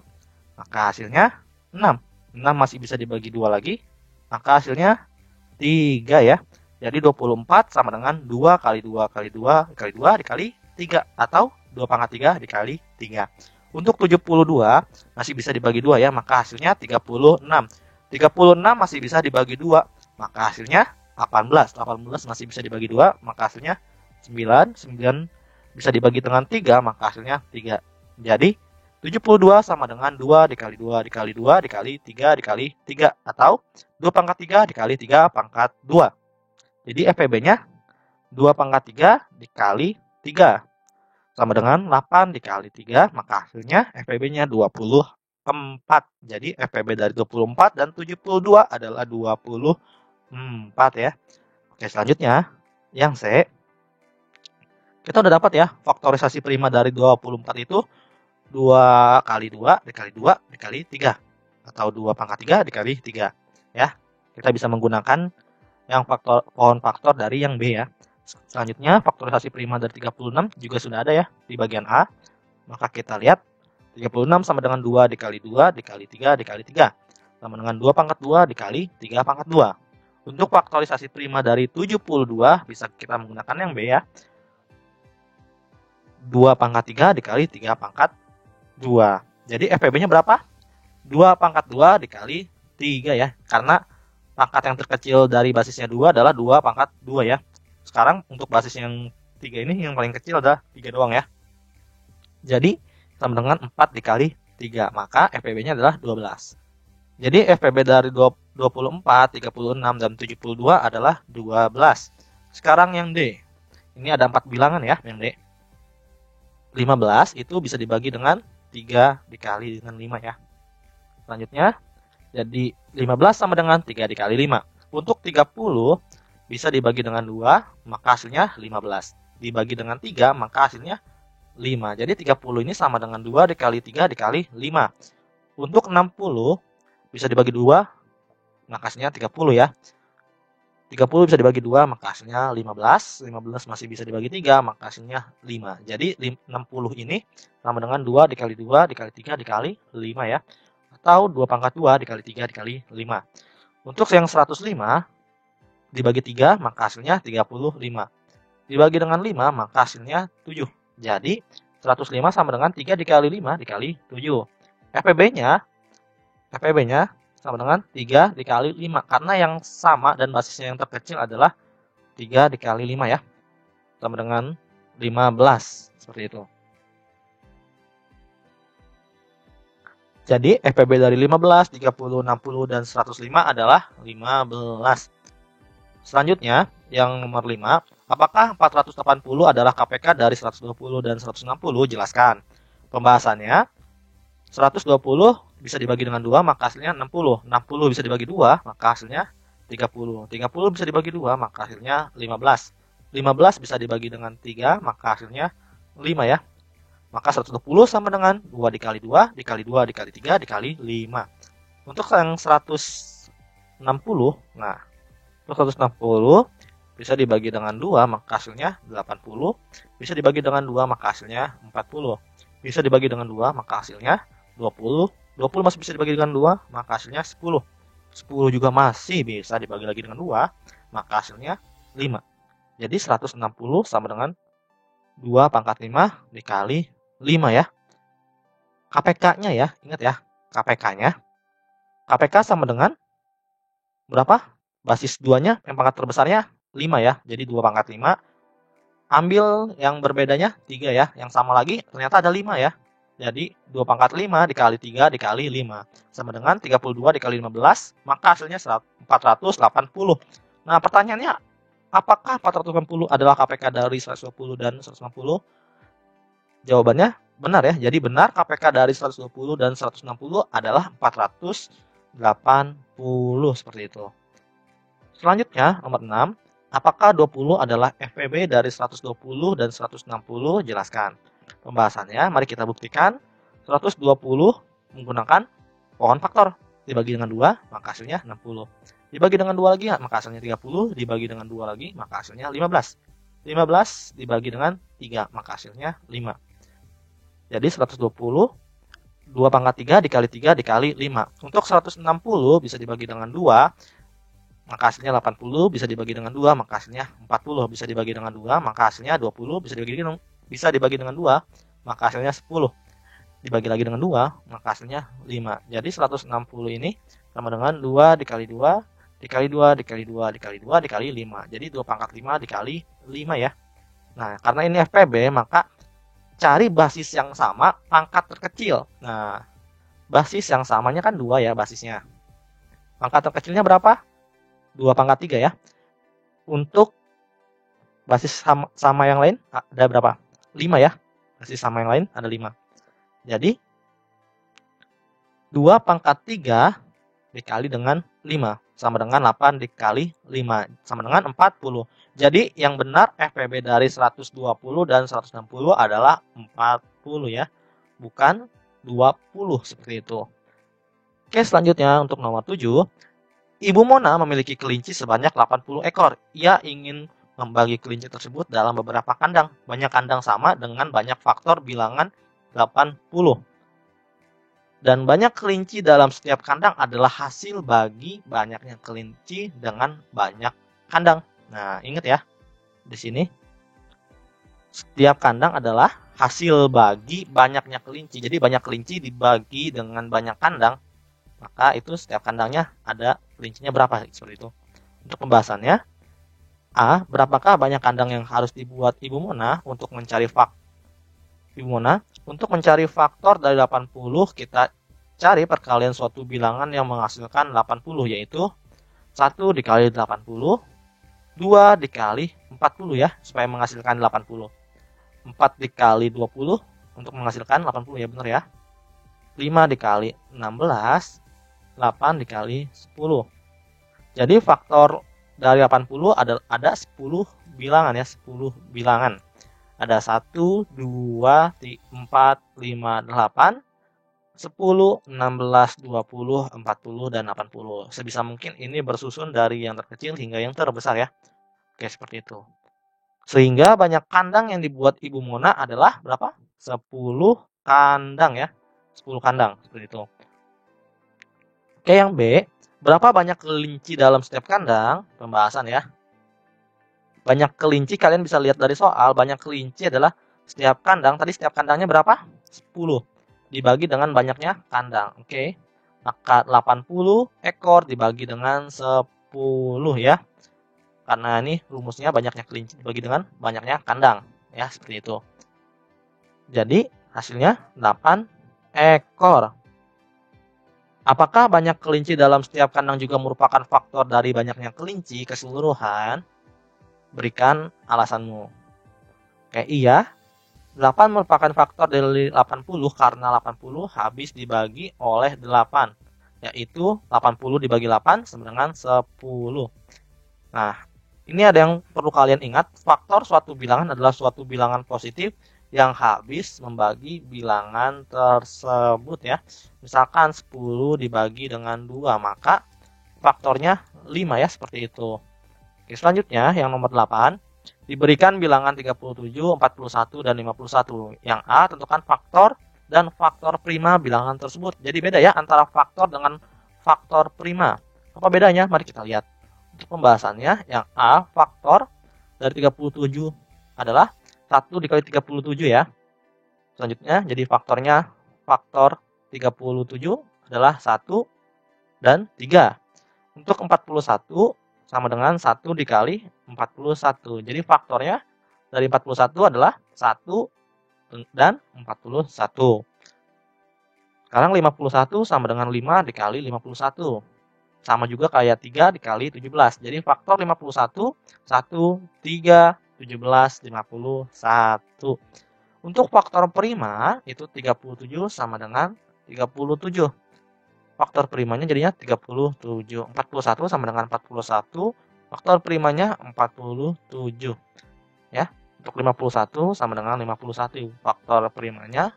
Maka hasilnya 6. 6 masih bisa dibagi 2 lagi. Maka hasilnya 3 ya. Jadi 24 sama dengan 2 kali 2 kali 2 kali 2 dikali 3. Atau 2 pangkat 3 dikali 3. Untuk 72 masih bisa dibagi 2 ya. Maka hasilnya 36. 36 masih bisa dibagi 2. Maka hasilnya 18. 18 masih bisa dibagi 2. Maka hasilnya 9. 9 bisa dibagi dengan 3. Maka hasilnya 3. Jadi 72 sama dengan 2 dikali 2 dikali 2 dikali 3 dikali 3. Atau 2 pangkat 3 dikali 3 pangkat 2. Jadi FPB-nya 2 pangkat 3 dikali 3. Sama dengan 8 dikali 3. Maka hasilnya FPB-nya 24. Jadi FPB dari 24 dan 72 adalah 24 ya. Oke, selanjutnya yang C. Kita udah dapat ya faktorisasi prima dari 24 itu 2 kali 2 dikali 2 dikali 3. Atau 2 pangkat 3 dikali 3 ya. Kita bisa menggunakan yang pohon faktor dari yang B ya. Selanjutnya faktorisasi prima dari 36 juga sudah ada ya di bagian A. Maka kita lihat 36 sama dengan 2 dikali 2 dikali 3 dikali 3. Sama dengan 2 pangkat 2 dikali 3 pangkat 2. Untuk faktorisasi prima dari 72 bisa kita menggunakan yang B ya. 2 pangkat 3 dikali 3 pangkat 2. Jadi FPB-nya berapa? 2 pangkat 2 dikali 3 ya. Karena pangkat yang terkecil dari basisnya 2 adalah 2 pangkat 2 ya. Sekarang untuk basis yang 3 ini yang paling kecil adalah 3 doang ya. Jadi sama dengan 4 dikali 3. Maka FPB-nya adalah 12. Jadi FPB dari 24, 36, dan 72 adalah 12. Sekarang yang D. Ini ada 4 bilangan ya yang D. 15 itu bisa dibagi dengan 3 dikali dengan 5 ya. Selanjutnya jadi 15 sama dengan 3 dikali 5. Untuk 30 bisa dibagi dengan 2, maka hasilnya 15. Dibagi dengan 3, maka hasilnya 5. Jadi 30 ini sama dengan 2 dikali 3 dikali 5. Untuk 60 bisa dibagi 2, maka hasilnya 30 ya. 30 bisa dibagi 2, maka hasilnya 15. 15 masih bisa dibagi 3, maka hasilnya 5. Jadi 60 ini sama dengan 2 dikali 2 dikali 3 dikali 5 ya. Atau 2 pangkat 2 dikali 3 dikali 5. Untuk yang 105 dibagi 3, maka hasilnya 35. Dibagi dengan 5, maka hasilnya 7. Jadi 105 sama dengan 3 dikali 5 dikali 7. FPB-nya sama dengan 3 dikali 5. Karena yang sama dan basisnya yang terkecil adalah 3 dikali 5 ya. Sama dengan 15. Seperti itu. Jadi FPB dari 15, 30, 60, dan 105 adalah 15. Selanjutnya, yang nomor 5. Apakah 480 adalah KPK dari 120 dan 160? Jelaskan. Pembahasannya, 120 bisa dibagi dengan 2, maka hasilnya 60. 60 bisa dibagi 2, maka hasilnya 30. 30 bisa dibagi 2, maka hasilnya 15. 15 bisa dibagi dengan 3, maka hasilnya 5 ya. Maka 120 sama dengan 2 dikali 2, dikali 2, dikali 3, dikali 5. Untuk yang 160, nah, untuk 160 bisa dibagi dengan 2, maka hasilnya 80. Bisa dibagi dengan 2, maka hasilnya 40. Bisa dibagi dengan 2, maka hasilnya 20. 20 masih bisa dibagi dengan 2, maka hasilnya 10. 10 juga masih bisa dibagi lagi dengan 2, maka hasilnya 5. Jadi 160 sama dengan 2 pangkat 5 dikali 5 ya. KPK-nya ya, ingat ya, KPK-nya. KPK sama dengan berapa? Basis 2-nya, yang pangkat terbesarnya 5 ya. Jadi 2 pangkat 5. Ambil yang berbedanya 3 ya. Yang sama lagi ternyata ada 5 ya. Jadi 2 pangkat 5 dikali 3 dikali 5. Sama dengan 32 dikali 15. Maka hasilnya 480. Nah pertanyaannya, apakah 480 adalah KPK dari 120 dan 160? Jawabannya benar ya. Jadi benar KPK dari 120 dan 160 adalah 480. Seperti itu. Selanjutnya nomor 6. Apakah 20 adalah FPB dari 120 dan 160? Jelaskan. Pembahasannya, mari kita buktikan. 120 menggunakan pohon faktor. Dibagi dengan 2, maka hasilnya 60. Dibagi dengan 2 lagi, maka hasilnya 30. Dibagi dengan 2 lagi, maka hasilnya 15. 15 dibagi dengan 3, maka hasilnya 5. Jadi 120, 2 pangkat 3 dikali 3 dikali 5. Untuk 160 bisa dibagi dengan 2, maka hasilnya 80. Bisa dibagi dengan 2, maka hasilnya 40. Bisa dibagi dengan 2, maka hasilnya 20. Bisa dibagi dengan 2, maka hasilnya 10. Dibagi lagi dengan 2, maka hasilnya 5. Jadi 160 ini sama dengan 2 dikali 2, dikali 2, dikali 2, dikali 2, dikali 5. Jadi 2 pangkat 5 dikali 5 ya. Nah, karena ini FPB, maka cari basis yang sama, pangkat terkecil. Nah, basis yang samanya kan 2 ya basisnya. Pangkat terkecilnya berapa? 2 pangkat 3 ya. Untuk basis sama yang lain ada berapa? 5 ya. Basis sama yang lain ada 5. Jadi 2 pangkat 3 dikali dengan 5 sama dengan 8 dikali 5 sama dengan 40. Jadi yang benar FPB dari 120 dan 160 adalah 40 ya. Bukan 20 seperti itu. Oke, selanjutnya untuk nomor 7. Ibu Mona memiliki kelinci sebanyak 80 ekor. Ia ingin membagi kelinci tersebut dalam beberapa kandang. Banyak kandang sama dengan banyak faktor bilangan 80. Dan banyak kelinci dalam setiap kandang adalah hasil bagi banyaknya kelinci dengan banyak kandang. Nah, ingat ya. Di sini setiap kandang adalah hasil bagi banyaknya kelinci. Jadi banyak kelinci dibagi dengan banyak kandang, maka itu setiap kandangnya ada kelincinya berapa, seperti itu. Untuk pembahasannya, A. Berapakah banyak kandang yang harus dibuat Ibu Mona untuk mencari faktor dari 80, kita cari perkalian suatu bilangan yang menghasilkan 80, yaitu 1 dikali 80, 2 dikali 40 ya, supaya menghasilkan 80. 4 dikali 20 untuk menghasilkan 80 ya, benar ya. 5 dikali 16, 8 dikali 10. Jadi faktor dari 80 ada 10 bilangan ya, 10 bilangan. Ada 1, 2, 4, 5, 8, 10, 16, 20, 40, dan 80. Sebisa mungkin ini bersusun dari yang terkecil hingga yang terbesar ya. Oke, seperti itu. Sehingga banyak kandang yang dibuat Ibu Mona adalah berapa? 10 kandang ya. 10 kandang, seperti itu. Oke, yang B, berapa banyak kelinci dalam setiap kandang? Pembahasan ya. Banyak kelinci, kalian bisa lihat dari soal, banyak kelinci adalah setiap kandang, tadi setiap kandangnya berapa? 10. Dibagi dengan banyaknya kandang. Oke. Maka 80 ekor dibagi dengan 10 ya. Karena ini rumusnya banyaknya kelinci dibagi dengan banyaknya kandang. Ya, seperti itu. Jadi, hasilnya 8 ekor. Apakah banyak kelinci dalam setiap kandang juga merupakan faktor dari banyaknya kelinci keseluruhan? Berikan alasanmu. Oke, iya. 8 merupakan faktor dari 80 karena 80 habis dibagi oleh 8. Yaitu 80 dibagi 8 sama dengan 10. Nah, ini ada yang perlu kalian ingat. Faktor suatu bilangan adalah suatu bilangan positif yang habis membagi bilangan tersebut ya. Misalkan 10 dibagi dengan 2, maka faktornya 5 ya, seperti itu. Oke, selanjutnya yang nomor 8. Diberikan bilangan 37, 41, dan 51. Yang A, tentukan faktor dan faktor prima bilangan tersebut. Jadi beda ya antara faktor dengan faktor prima. Apa bedanya? Mari kita lihat. Untuk pembahasannya, yang A, faktor dari 37 adalah 1 dikali 37 ya. Selanjutnya, jadi faktornya faktor 37 adalah 1 dan 3. Untuk 41 sama dengan 1 dikali 41. Jadi faktornya dari 41 adalah 1 dan 41. Sekarang 51 sama dengan 5 dikali 51. Sama juga kayak 3 dikali 17. Jadi faktor 51, 1, 3, 17, 51. Untuk faktor prima itu 37 sama dengan 37. Faktor primanya jadinya 37. 41 sama dengan 41. Faktor primanya 47. Ya. Untuk 51 sama dengan 51. Faktor primanya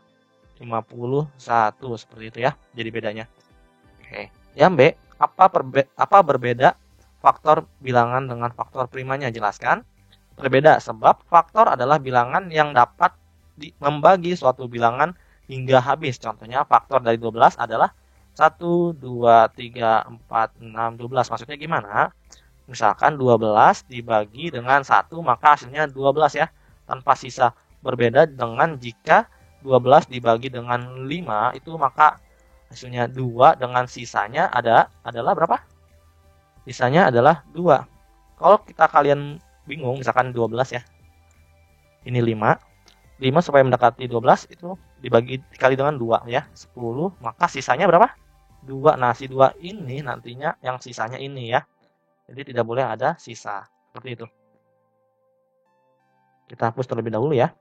51. Seperti itu ya. Jadi bedanya. Oke. Yang B, apa berbeda faktor bilangan dengan faktor primanya? Jelaskan. Berbeda sebab faktor adalah bilangan yang dapat membagi suatu bilangan hingga habis. Contohnya faktor dari 12 adalah 1, 2, 3, 4, 6, 12. Maksudnya gimana? Misalkan 12 dibagi dengan 1 maka hasilnya 12 ya. Tanpa sisa. Berbeda dengan jika 12 dibagi dengan 5 itu maka hasilnya 2 dengan sisanya adalah berapa? Sisanya adalah 2. Kalau kalian bingung misalkan 12 ya. Ini 5. 5 supaya mendekati 12 itu dikali dengan 2 ya. 10, maka sisanya berapa? 2. Nah, si 2 ini nantinya yang sisanya ini ya. Jadi tidak boleh ada sisa. Seperti itu. Kita hapus terlebih dahulu ya.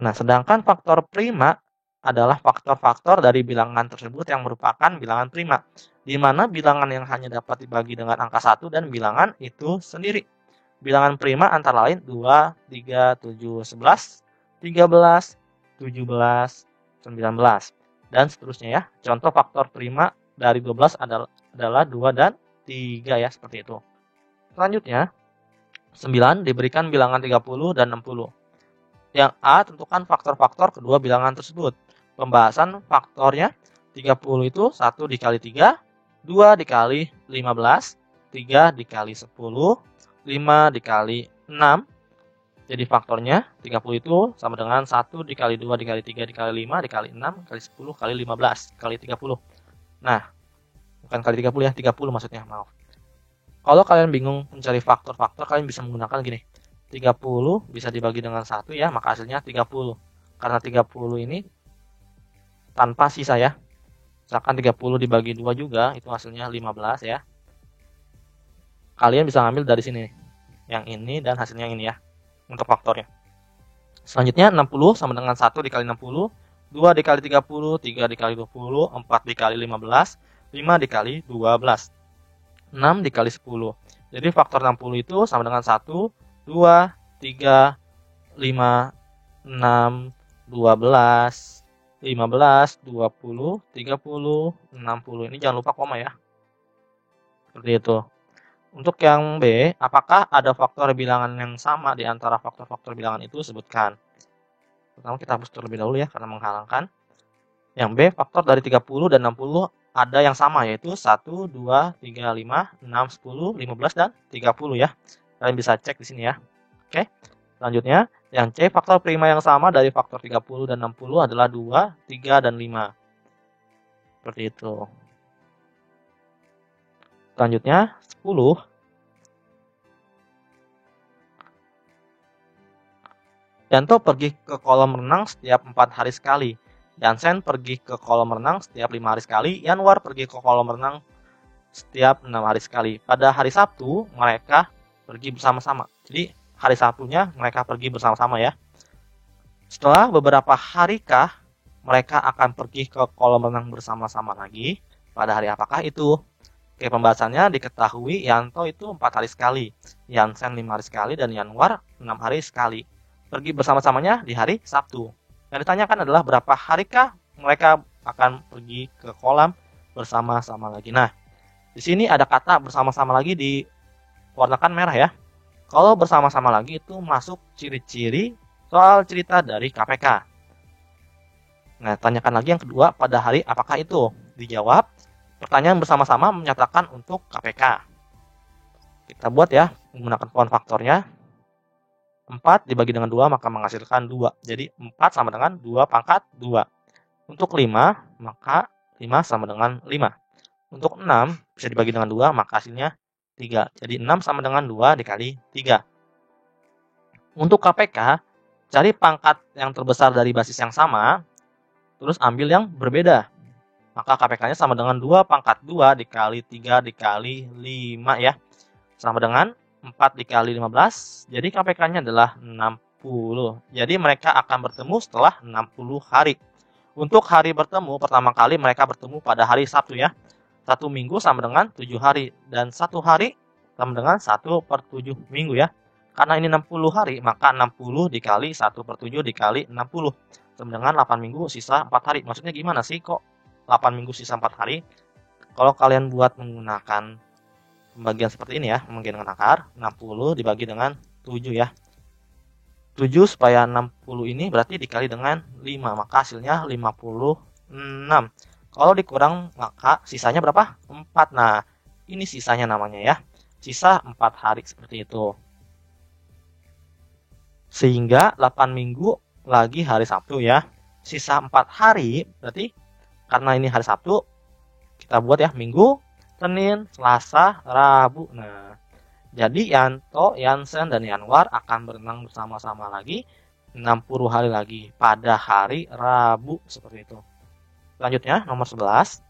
Nah, sedangkan faktor prima adalah faktor-faktor dari bilangan tersebut yang merupakan bilangan prima, di mana bilangan yang hanya dapat dibagi dengan angka 1 dan bilangan itu sendiri. Bilangan prima antara lain 2, 3, 7, 11, 13, 17, 19, dan seterusnya ya. Contoh faktor prima dari 12 adalah 2 dan 3 ya, seperti itu. Selanjutnya, 9 diberikan bilangan 30 dan 60. Yang A, tentukan faktor-faktor kedua bilangan tersebut. Pembahasan faktornya 30 itu 1 dikali 3, 2 dikali 15, 3 dikali 10, 5 dikali 6. Jadi faktornya 30 itu sama dengan 1 dikali 2 dikali 3 dikali 5 dikali 6 kali 10 kali 15 kali 30. Nah, bukan kali 30 ya, 30 maksudnya, maaf. Kalau kalian bingung mencari faktor-faktor, kalian bisa menggunakan gini. 30 bisa dibagi dengan 1 ya, maka hasilnya 30. Karena 30 ini tanpa sisa ya. Misalkan 30 dibagi 2 juga, itu hasilnya 15 ya. Kalian bisa ngambil dari sini. Yang ini dan hasilnya yang ini ya. Untuk faktornya. Selanjutnya 60 sama dengan 1 dikali 60, 2 dikali 30, 3 dikali 20, 4 dikali 15, 5 dikali 12, 6 dikali 10. Jadi faktor 60 itu sama dengan 1, 2, 3, 5, 6, 12, 15, 20, 30, 60. Ini jangan lupa koma ya. Seperti itu. Untuk yang B, apakah ada faktor bilangan yang sama di antara faktor-faktor bilangan itu? Sebutkan. Pertama kita hapus terlebih dahulu ya, karena menghalangkan. Yang B, faktor dari 30 dan 60 ada yang sama, yaitu 1, 2, 3, 5, 6, 10, 15, dan 30 ya. Kalian bisa cek di sini ya. Oke, selanjutnya yang C, faktor prima yang sama dari faktor 30 dan 60 adalah 2, 3, dan 5. Seperti itu. Selanjutnya 10. Yanto pergi ke kolam renang setiap 4 hari sekali. Yansen pergi ke kolam renang setiap 5 hari sekali. Yanwar pergi ke kolam renang setiap 6 hari sekali. Pada hari Sabtu mereka pergi bersama-sama. Jadi hari Sabtunya mereka pergi bersama-sama ya. Setelah beberapa harikah mereka akan pergi ke kolam renang bersama-sama lagi? Pada hari apakah itu? Oke, pembahasannya diketahui Yanto itu 4 hari sekali, Yansen 5 hari sekali, dan Yanwar 6 hari sekali. Pergi bersama-samanya di hari Sabtu. Yang ditanyakan adalah berapa harikah mereka akan pergi ke kolam bersama-sama lagi. Nah, di sini ada kata bersama-sama lagi diwarnakan merah ya. Kalau bersama-sama lagi itu masuk ciri-ciri soal cerita dari KPK. Nah, tanyakan lagi yang kedua, pada hari apakah itu? Dijawab, pertanyaan bersama-sama menyatakan untuk KPK. Kita buat ya, menggunakan pohon faktornya. 4 dibagi dengan 2 maka menghasilkan 2. Jadi 4 sama dengan 2 pangkat 2. Untuk 5 maka 5 sama dengan 5. Untuk 6 bisa dibagi dengan 2 maka hasilnya 3. Jadi 6 sama dengan 2 dikali 3. Untuk KPK, cari pangkat yang terbesar dari basis yang sama, terus ambil yang berbeda. Maka KPK-nya sama dengan 2 pangkat 2 dikali 3 dikali 5 ya. Sama dengan 4 dikali 15. Jadi KPK-nya adalah 60. Jadi mereka akan bertemu setelah 60 hari. Untuk hari bertemu, pertama kali mereka bertemu pada hari Sabtu ya. 1 minggu sama dengan 7 hari. Dan 1 hari sama dengan 1/7 minggu ya. Karena ini 60 hari, maka 60 dikali 1/7 dikali 60. Sama dengan 8 minggu sisa 4 hari. Maksudnya gimana sih kok 8 minggu sisa 4 hari? Kalau kalian buat menggunakan pembagian seperti ini ya, pembagian dengan akar, 60 dibagi dengan 7 ya. 7 supaya 60 ini berarti dikali dengan 5, maka hasilnya 56. Kalau dikurang maka sisanya berapa? 4. Nah, ini sisanya namanya ya. Sisa 4 hari seperti itu. Sehingga 8 minggu lagi hari Sabtu ya. Sisa 4 hari berarti karena ini hari Sabtu, kita buat ya Minggu, Senin, Selasa, Rabu. Nah, jadi Yanto, Yansen, dan Yanwar akan berenang bersama-sama lagi 60 hari lagi pada hari Rabu seperti itu. Selanjutnya nomor 11.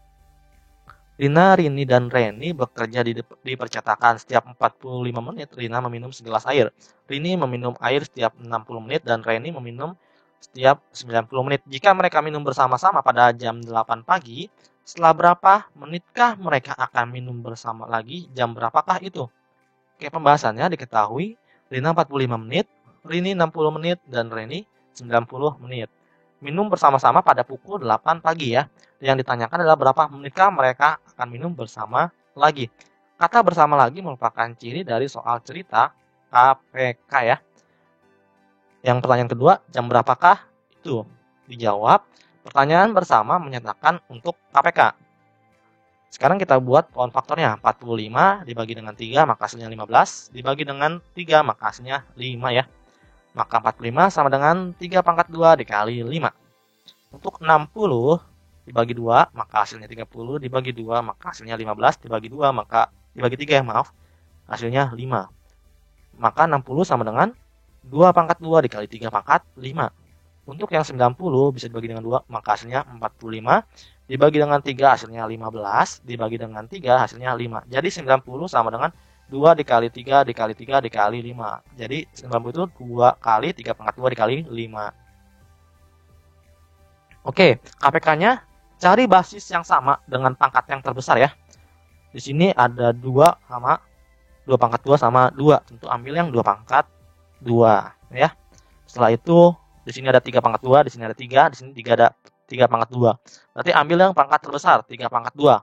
Rina, Rini, dan Reni bekerja di percetakan. Setiap 45 menit Rina meminum segelas air. Rini meminum air setiap 60 menit dan Reni meminum setiap 90 menit. Jika mereka minum bersama-sama pada jam 8 pagi, setelah berapa menitkah mereka akan minum bersama lagi? Jam berapakah itu? Oke, pembahasannya diketahui Rina 45 menit, Rini 60 menit, dan Reni 90 menit. Minum bersama-sama pada pukul 8 pagi ya. Yang ditanyakan adalah berapa menitkah mereka akan minum bersama lagi. Kata bersama lagi merupakan ciri dari soal cerita KPK ya. Yang pertanyaan kedua, jam berapakah itu? Dijawab, pertanyaan bersama menyatakan untuk KPK. Sekarang kita buat pohon faktornya. 45 dibagi dengan 3 maka hasilnya 15. Dibagi dengan 3 maka hasilnya 5 ya. Maka 45 sama dengan 3 pangkat 2 dikali 5. Untuk 60 dibagi 2 maka hasilnya 30. Dibagi 2 maka hasilnya 15. Dibagi 2 maka dibagi 3 ya maaf. Hasilnya 5. Maka 60 sama dengan 2 pangkat 2 dikali 3 pangkat 5. Untuk yang 90 bisa dibagi dengan 2 maka hasilnya 45. Dibagi dengan 3 hasilnya 15. Dibagi dengan 3 hasilnya 5. Jadi 90 sama dengan 2 dikali 3 dikali 3 dikali 5. Jadi 90 itu 2 kali 3 pangkat 2 dikali 5. Oke, KPK-nya cari basis yang sama dengan pangkat yang terbesar ya. Di sini ada 2 sama 2 pangkat 2 sama 2. Tentu ambil yang 2 pangkat 2 ya. Setelah itu Di sini ada 3 pangkat 2, di sini ada 3, di sini 3 ada 3 pangkat 2. Berarti ambil yang pangkat terbesar, 3 pangkat 2.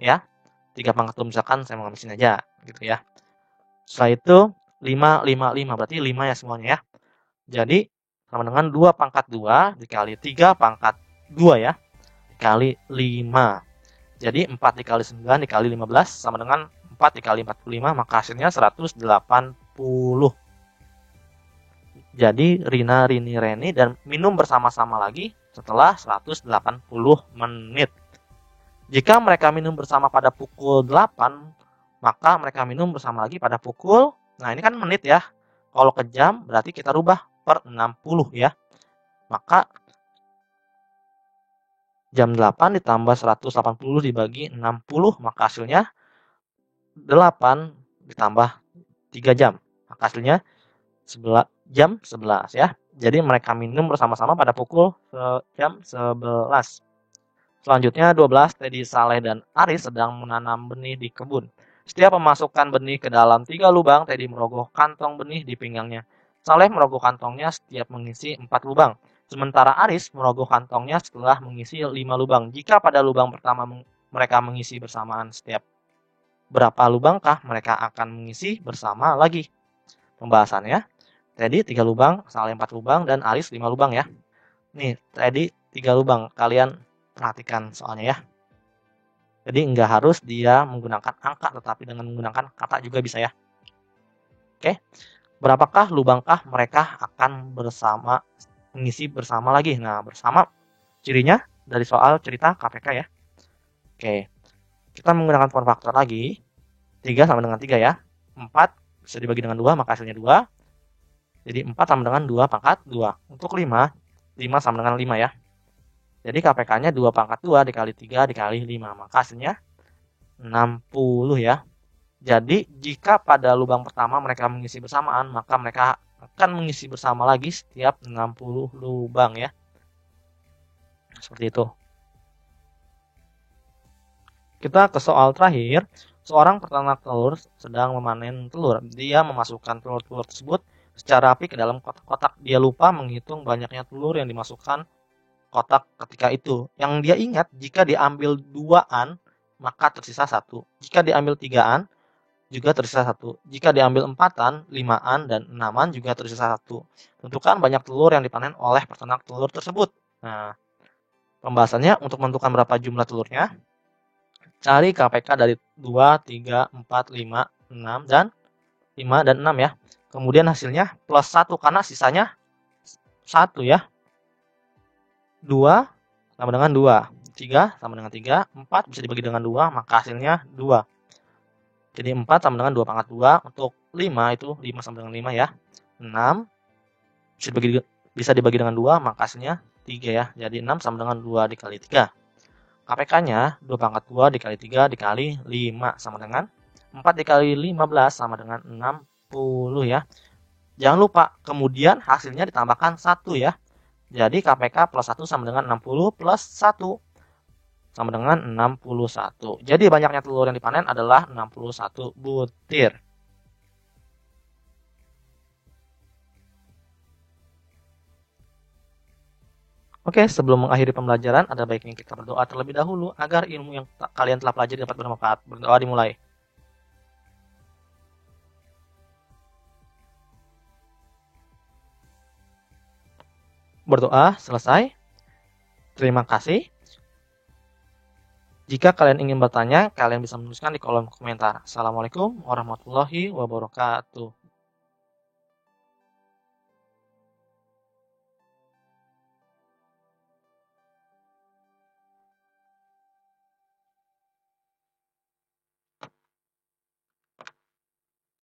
Ya. 3 pangkat 2 misalkan saya mengambil sini aja gitu ya. Setelah itu 5, 5, 5. Berarti 5 ya semuanya ya. Jadi sama dengan 2 pangkat 2 dikali 3 pangkat 2 ya. Dikali 5. Jadi 4 dikali 9 dikali 15 sama dengan 4 dikali 45, maka hasilnya 180. Jadi Rina, Rini, Reni dan minum bersama-sama lagi setelah 180 menit. Jika mereka minum bersama pada pukul 8, maka mereka minum bersama lagi pada pukul, nah ini kan menit ya. Kalau ke jam berarti kita rubah per 60 ya. Maka jam 8 ditambah 180 dibagi 60, maka hasilnya 8 ditambah 3 jam. Maka hasilnya jam 11 ya. Jadi mereka minum bersama-sama pada pukul jam 11. Selanjutnya 12, Teddy, Saleh, dan Aris sedang menanam benih di kebun. Setiap memasukkan benih ke dalam 3 lubang, Teddy merogoh kantong benih di pinggangnya. Saleh merogoh kantongnya setiap mengisi 4 lubang. Sementara Aris merogoh kantongnya setelah mengisi 5 lubang. Jika pada lubang pertama mereka mengisi bersamaan setiap berapa lubangkah mereka akan mengisi bersama lagi. Pembahasannya, Teddy 3 lubang, Saleh 4 lubang, dan Aris 5 lubang ya. Nih, Teddy 3 lubang. Kalian perhatikan soalnya ya. Jadi nggak harus dia menggunakan angka, tetapi dengan menggunakan kata juga bisa ya. Oke, berapakah lubangkah mereka akan mengisi bersama lagi? Nah, bersama cirinya dari soal cerita KPK ya. Oke, kita menggunakan form faktor lagi. 3 sama dengan 3 ya. 4 bisa dibagi dengan 2, maka hasilnya 2. Jadi 4 sama dengan 2 pangkat 2. Untuk 5 sama dengan 5 ya. Jadi KPK-nya 2 pangkat 2 dikali 3 dikali 5. Maka hasilnya 60 ya. Jadi jika pada lubang pertama mereka mengisi bersamaan, maka mereka akan mengisi bersama lagi setiap 60 lubang ya. Seperti itu. Kita ke soal terakhir. Seorang peternak telur sedang memanen telur. Dia memasukkan telur-telur tersebut secara rapi ke dalam kotak-kotak. Dia lupa menghitung banyaknya telur yang dimasukkan kotak ketika itu. Yang dia ingat, jika diambil 2-an, maka tersisa 1. Jika diambil 3-an, juga tersisa 1. Jika diambil 4-an, 5-an, dan 6-an juga tersisa 1. Tentukan banyak telur yang dipanen oleh peternak telur tersebut. Nah, pembahasannya untuk menentukan berapa jumlah telurnya, cari KPK dari 2, 3, 4, 5, 6, dan 5 dan 6 ya. Kemudian hasilnya plus 1 karena sisanya 1 ya. 2 sama dengan 2. 3 sama dengan 3. 4 bisa dibagi dengan 2, maka hasilnya 2. Jadi 4 sama dengan 2 pangkat 2. Untuk 5 itu 5 sama dengan 5 ya. 6 bisa dibagi dengan 2, maka hasilnya 3 ya. Jadi 6 sama dengan 2 dikali 3. KPK-nya 2 pangkat 2 dikali 3 dikali 5 sama dengan 4 dikali 15 sama dengan 60 ya. Jangan lupa kemudian hasilnya ditambahkan 1 ya. Jadi KPK plus 1 sama dengan 60 plus 1 sama dengan 61. Jadi banyaknya telur yang dipanen adalah 61 butir. Oke, sebelum mengakhiri pembelajaran, ada baiknya kita berdoa terlebih dahulu agar ilmu yang kalian telah pelajari dapat bermanfaat. Berdoa dimulai. Berdoa selesai. Terima kasih. Jika kalian ingin bertanya, kalian bisa menuliskan di kolom komentar. Assalamualaikum warahmatullahi wabarakatuh.